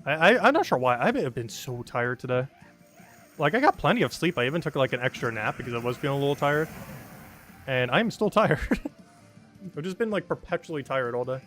I'm not sure why. I've been so tired today. Like, I got plenty of sleep. I even took, like, an extra nap because I was feeling a little tired. And I'm still tired. I've just been, like, perpetually tired all day.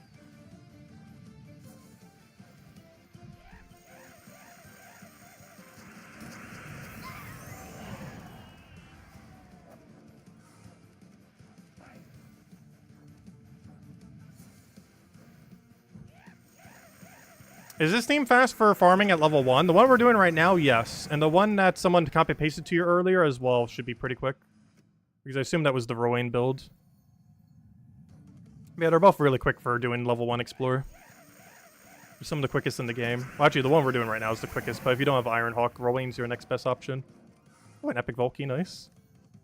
Is this theme fast for farming at level 1? The one we're doing right now, yes. And the one that someone copy-pasted to you earlier as well should be pretty quick. Because I assume that was the Rowan build. Yeah, they're both really quick for doing level 1 Explorer. They're some of the quickest in the game. Well, actually, the one we're doing right now is the quickest, but if you don't have Ironhawk, Rowan's your next best option. Oh, an Epic Volkey, nice.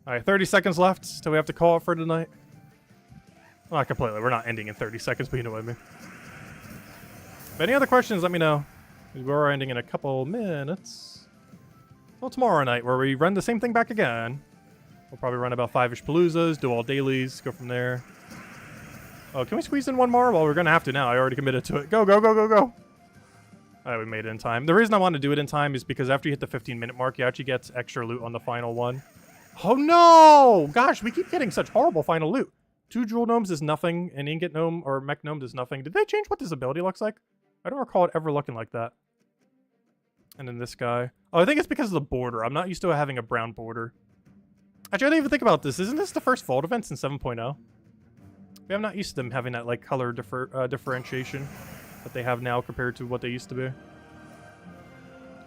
Alright, 30 seconds left till we have to call it for tonight. Well, not completely. We're not ending in 30 seconds, but you know what I mean. If any other questions, let me know. We're ending in a couple minutes. Well, tomorrow night, where we run the same thing back again. We'll probably run about 5-ish Paloozas, do all dailies, go from there. Oh, can we squeeze in one more? Well, we're going to have to now. I already committed to it. Go, go, go, go, go. Alright, we made it in time. The reason I want to do it in time is because after you hit the 15-minute mark, you actually get extra loot on the final one. Oh, no! Gosh, we keep getting such horrible final loot. 2 Jewel Gnomes is nothing, an Ingot Gnome or Mech Gnome is nothing. Did they change what this ability looks like? I don't recall it ever looking like that. And then this guy. Oh, I think it's because of the border. I'm not used to having a brown border. Actually, I didn't even think about this. Isn't this the first Vault event in 7.0? I'm not used to them having that, like, color differentiation that they have now compared to what they used to be.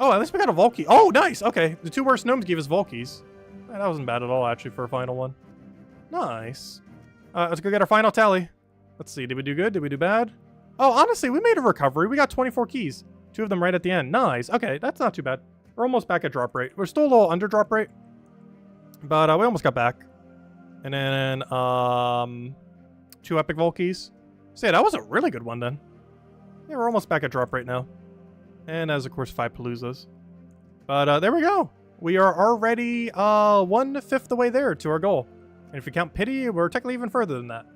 Oh, at least we got a Volkey. Oh, nice! Okay, the 2 worst gnomes gave us Volkeys. That wasn't bad at all, actually, for a final one. Nice. Let's go get our final tally. Let's see, did we do good? Did we do bad? Oh, honestly, we made a recovery. We got 24 keys. 2 of them right at the end. Nice. Okay, that's not too bad. We're almost back at drop rate. We're still a little under drop rate. But we almost got back. And then, 2 Epic Volkeys. So yeah, that was a really good one then. Yeah, we're almost back at drop rate now. And as, of course, 5 Paloozas. But there we go. We are already 1/5 the way there to our goal. And if you count Pity, we're technically even further than that.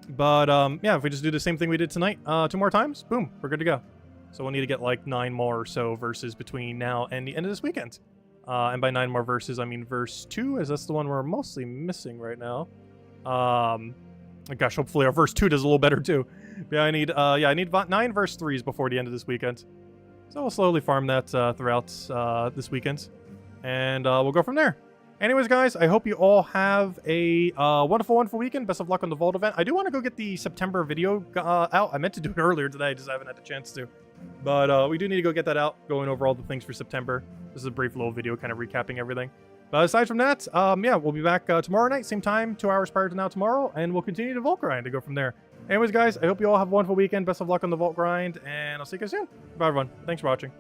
But, yeah, if we just do the same thing we did tonight 2 more times, boom, we're good to go. So we'll need to get, like, 9 more or so verses between now and the end of this weekend. And by 9 more verses, I mean verse 2, as that's the one we're mostly missing right now. Gosh, hopefully our verse 2 does a little better, too. Yeah, I need 9 verse 3s before the end of this weekend. So we'll slowly farm that throughout this weekend. And we'll go from there. Anyways, guys, I hope you all have a wonderful, wonderful weekend. Best of luck on the Vault event. I do want to go get the September video out. I meant to do it earlier today, I just haven't had the chance to. But we do need to go get that out, going over all the things for September. This is a brief little video kind of recapping everything. But aside from that, yeah, we'll be back tomorrow night, same time, 2 hours prior to now tomorrow, and we'll continue to vault grind to go from there. Anyways, guys, I hope you all have a wonderful weekend. Best of luck on the vault grind, and I'll see you guys soon. Bye, everyone. Thanks for watching.